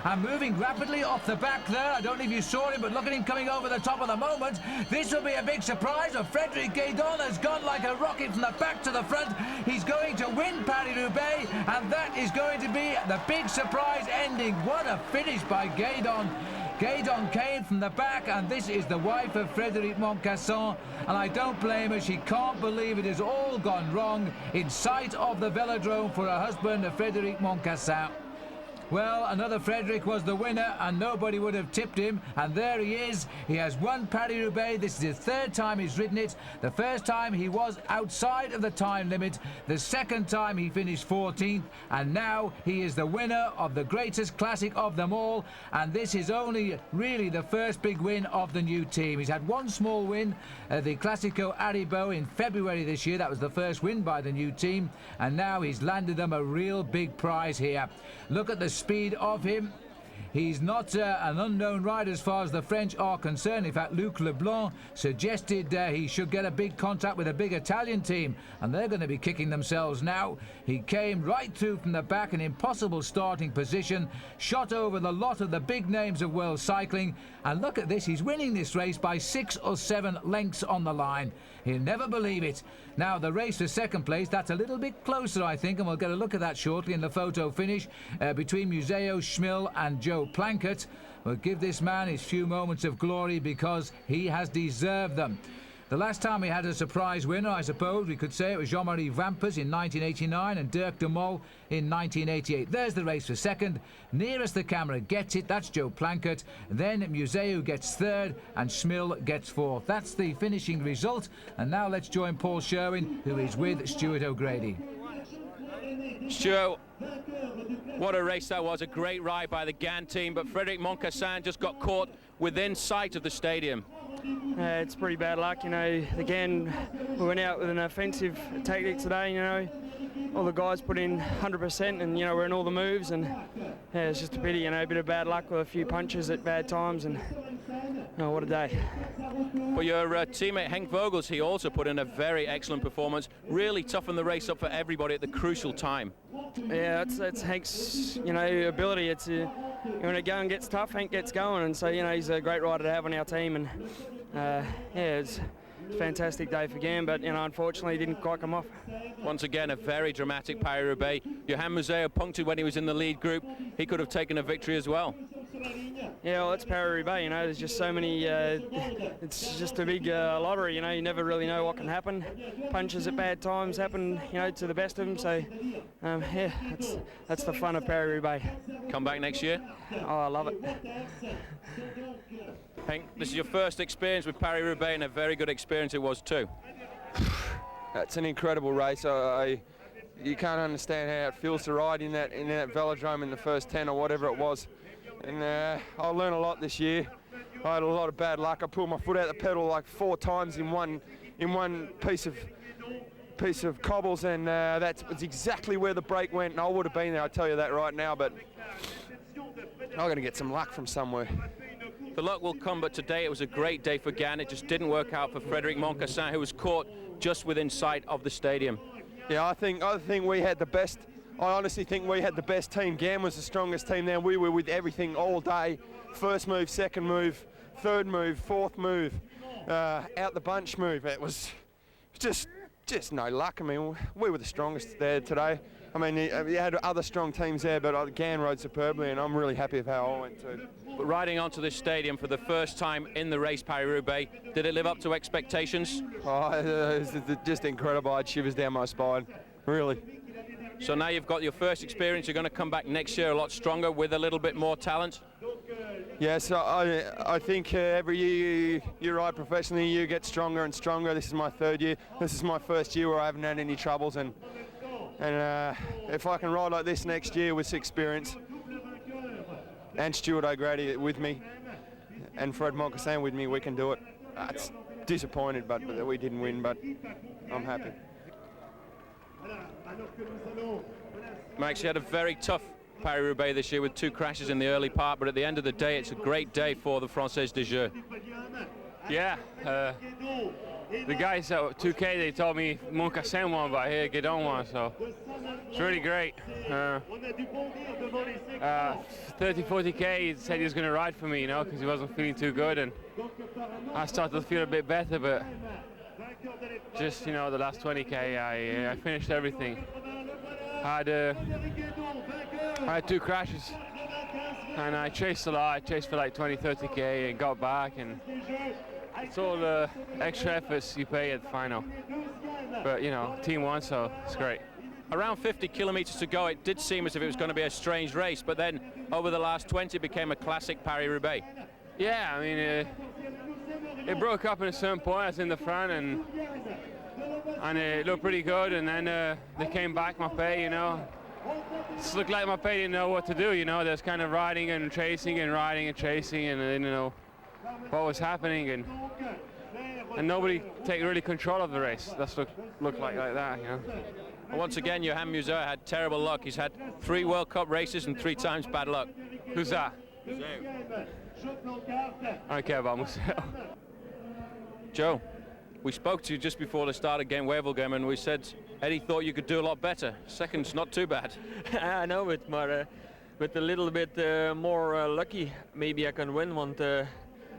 Speaker 1: and moving rapidly off the back there. I don't know if you saw him, but look at him coming over the top of the moment. This will be a big surprise. Frédéric Gaidon has gone like a rocket from the back to the front. He's going to win Paris-Roubaix, and that is going to be the big surprise ending. What a finish by Gaidon. Gaidon came from the back, and this is the wife of Frédéric Moncassin, and I don't blame her. She can't believe it has all gone wrong in sight of the velodrome for her husband, Frédéric Moncassin. Well, another Frédéric was the winner, and nobody would have tipped him, and there he is. He has won Paris-Roubaix. This is his 3rd time he's ridden it. The first time he was outside of the time limit. The second time he finished 14th, and now he is the winner of the greatest classic of them all, and this is only really the first big win of the new team. He's had one small win, the Classico Haribo in February this year. That was the first win by the new team, and now he's landed them a real big prize here. Look at the speed of him. He's not an unknown rider as far as the French are concerned. In fact, Luc Leblanc suggested he should get a big contract with a big Italian team, and they're going to be kicking themselves now. He came right through from the back, an impossible starting position, shot over the lot of the big names of world cycling, and look at this, he's winning this race by 6 or 7 lengths on the line. He'll never believe it. Now, the race for second place, that's a little bit closer, I think, and we'll get a look at that shortly in the photo finish between Museo, Schmill and Joe Plancourt. We'll give this man his few moments of glory because he has deserved them. The last time we had a surprise winner, I suppose we could say, it was Jean-Marie Vampers in 1989 and Dirk de Mol in 1988. There's the race for second. Nearest the camera gets it, that's Joe Plankett. Then Museu gets third and Schmill gets fourth. That's the finishing result. And now let's join Paul Sherwen, who is with Stuart O'Grady.
Speaker 10: Stuart, what a race that was. A great ride by the Gann team, but Frédéric Moncassin just got caught within sight of the stadium.
Speaker 7: It's pretty bad luck, you know. Again, we went out with an offensive tactic today, you know. All the guys put in 100% and, you know, we're in all the moves, and yeah, it's just a pity, you know, a bit of bad luck with a few punches at bad times, and oh, what a day.
Speaker 10: For your teammate Henk Vogels, he also put in a very excellent performance, really toughened the race up for everybody at the crucial time.
Speaker 7: Yeah, that's Henk's, you know, ability. It's when it going gets tough, Henk gets going, and so, you know, he's a great rider to have on our team, and yeah, it's a fantastic day for Gann, but, you know, unfortunately he didn't quite come off.
Speaker 10: Once again, a very dramatic Paris Roubaix. Johan Museu punctured when he was in the lead group. He could have taken a victory as well.
Speaker 7: Yeah, well, it's Paris Roubaix, you know, there's just so many, it's just a big lottery, you know, you never really know what can happen. Punches at bad times happen, you know, to the best of them, so yeah, that's the fun of Paris Roubaix.
Speaker 10: Come back next year?
Speaker 7: Oh, I love it.
Speaker 10: Henk, this is your first experience with Paris Roubaix, and a very good experience it was too.
Speaker 9: It's an incredible race. You can't understand how it feels to ride in that velodrome in the first 10 or whatever it was. And I learned a lot this year. I had a lot of bad luck. I pulled my foot out the pedal like 4 times in one piece of cobbles, and that was exactly where the brake went. And I would have been there, I tell you that right now. But I'm going to get some luck from somewhere.
Speaker 10: The luck will come, but today it was a great day for Gann. It just didn't work out for Frédéric Moncassin, who was caught just within sight of the stadium.
Speaker 9: Yeah, I think we had the best. I honestly think we had the best team. Gann was the strongest team there. We were with everything all day. First move, second move, third move, fourth move, out the bunch move. It was just no luck. I mean, we were the strongest there today. I mean, you had other strong teams there, but Gann rode superbly, and I'm really happy with how I went too.
Speaker 10: But riding onto this stadium for the first time in the race, Paris Roubaix, did it live up to expectations?
Speaker 9: Oh, it was just incredible. I had shivers down my spine, really.
Speaker 10: So now you've got your first experience, you're going to come back next year a lot stronger with a little bit more talent?
Speaker 9: Yes, I think every year you ride professionally, you get stronger and stronger. This is my 3rd year. This is my first year where I haven't had any troubles, and if I can ride like this next year with experience, and Stuart O'Grady with me, and Fred Moncassin with me, we can do it. It's disappointed but that we didn't win, but I'm happy.
Speaker 10: Max, you had a very tough Paris Roubaix this year with 2 crashes in the early part, but at the end of the day, it's a great day for the Française de Jeu.
Speaker 3: Yeah, the guys at 2K, they told me Moncassin won, but I hear Guidon won, so it's really great. 30-40K, he said he was going to ride for me, you know, because he wasn't feeling too good, and I started to feel a bit better, but just, you know, the last 20K, I finished everything. I had 2 crashes, and I chased a lot. I chased for like 20-30K and got back, and it's all the extra efforts you pay at the final. But, you know, team won, so it's great.
Speaker 10: Around 50 kilometers to go, it did seem as if it was going to be a strange race, but then over the last 20 it became a classic Paris Roubaix.
Speaker 3: Yeah, I mean, it broke up at a certain point. I was in the front, and it looked pretty good, and then they came back Mappé, you know. It looked like Mappé didn't know what to do, you know. There's kind of riding and chasing and riding and chasing, and they didn't know what was happening, and nobody take really control of the race. That's looked like that, you know.
Speaker 10: Once again, Johan Museu had terrible luck. He's had 3 World Cup races and 3 times bad luck.
Speaker 3: Who's that?
Speaker 10: Museu.
Speaker 3: I don't care about Museu.
Speaker 10: Joe, we spoke to you just before the start of Wevelgem, and we said Eddie thought you could do a lot better. Second's not too bad.
Speaker 11: I know it, but with a little bit more lucky, maybe I can win one.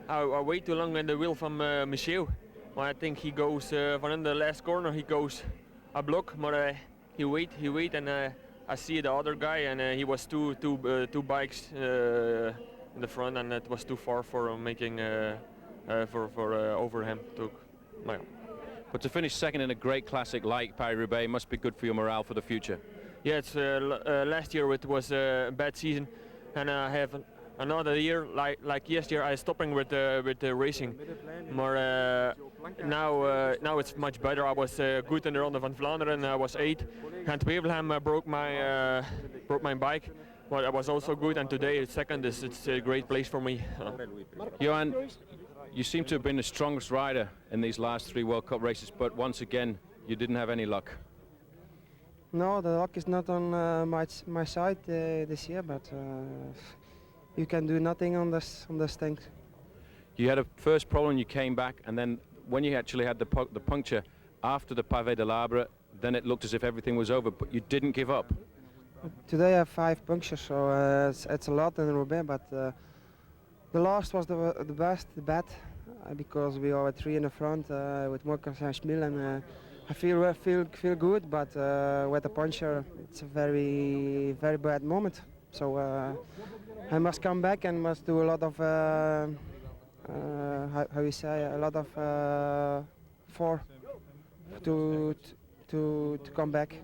Speaker 11: I wait too long in the wheel from Michel. Well, I think he goes from the last corner. He goes a block, but he wait, and I see the other guy, and he was two bikes in the front, and it was too far for making for over him.
Speaker 2: But to finish second in a great classic like Paris Roubaix must be good for your morale for the future.
Speaker 11: Yeah, it's last year it was a bad season, and I have another year like yesterday. I stopping with the racing. More now it's much better. I was good in the Ronde van Vlaanderen. I was 8th, and Wevelgem broke my bike. But I was also good, and today second it's a great place for me.
Speaker 2: Johan, you seem to have been the strongest rider in these last 3 World Cup races, but once again you didn't have any luck.
Speaker 4: No, the luck is not on my side this year, but you can do nothing on this thing.
Speaker 2: You had a first problem, you came back, and then when you actually had the puncture after the Pavé de l'Arbre, then it looked as if everything was over, but you didn't give up.
Speaker 4: Today I have 5 punctures, so it's a lot in Roubaix, but the last was the bad, because we are 3 in the front with Monkers and Schmil, and I feel good, but with the puncture, it's a very bad moment. So I must come back and must do a lot of how you say, a lot of to come back.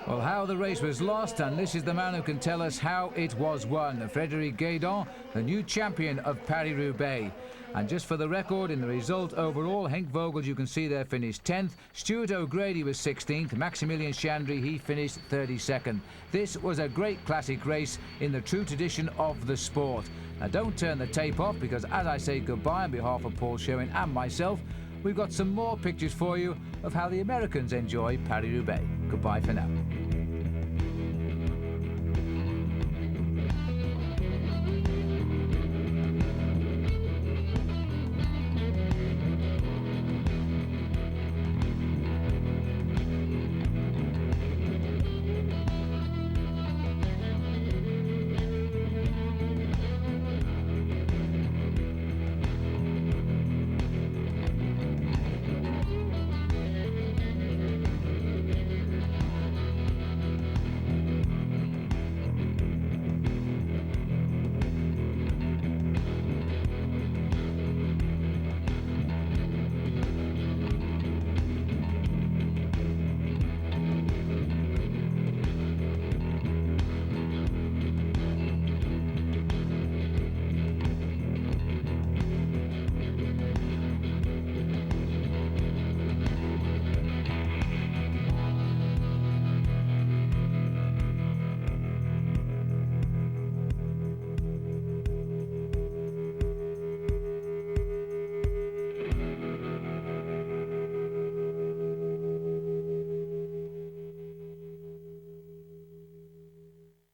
Speaker 1: Well, how the race was lost, and this is the man who can tell us how it was won. Frédéric Gaydon, the new champion of Paris Roubaix. And just for the record, in the result overall, Henk Vogels, you can see there, finished 10th. Stuart O'Grady was 16th. Maximilian Chandry, he finished 32nd. This was a great classic race in the true tradition of the sport. Now, don't turn the tape off, because as I say goodbye on behalf of Paul Sherwen and myself, we've got some more pictures for you of how the Americans enjoy Paris Roubaix. Goodbye for now.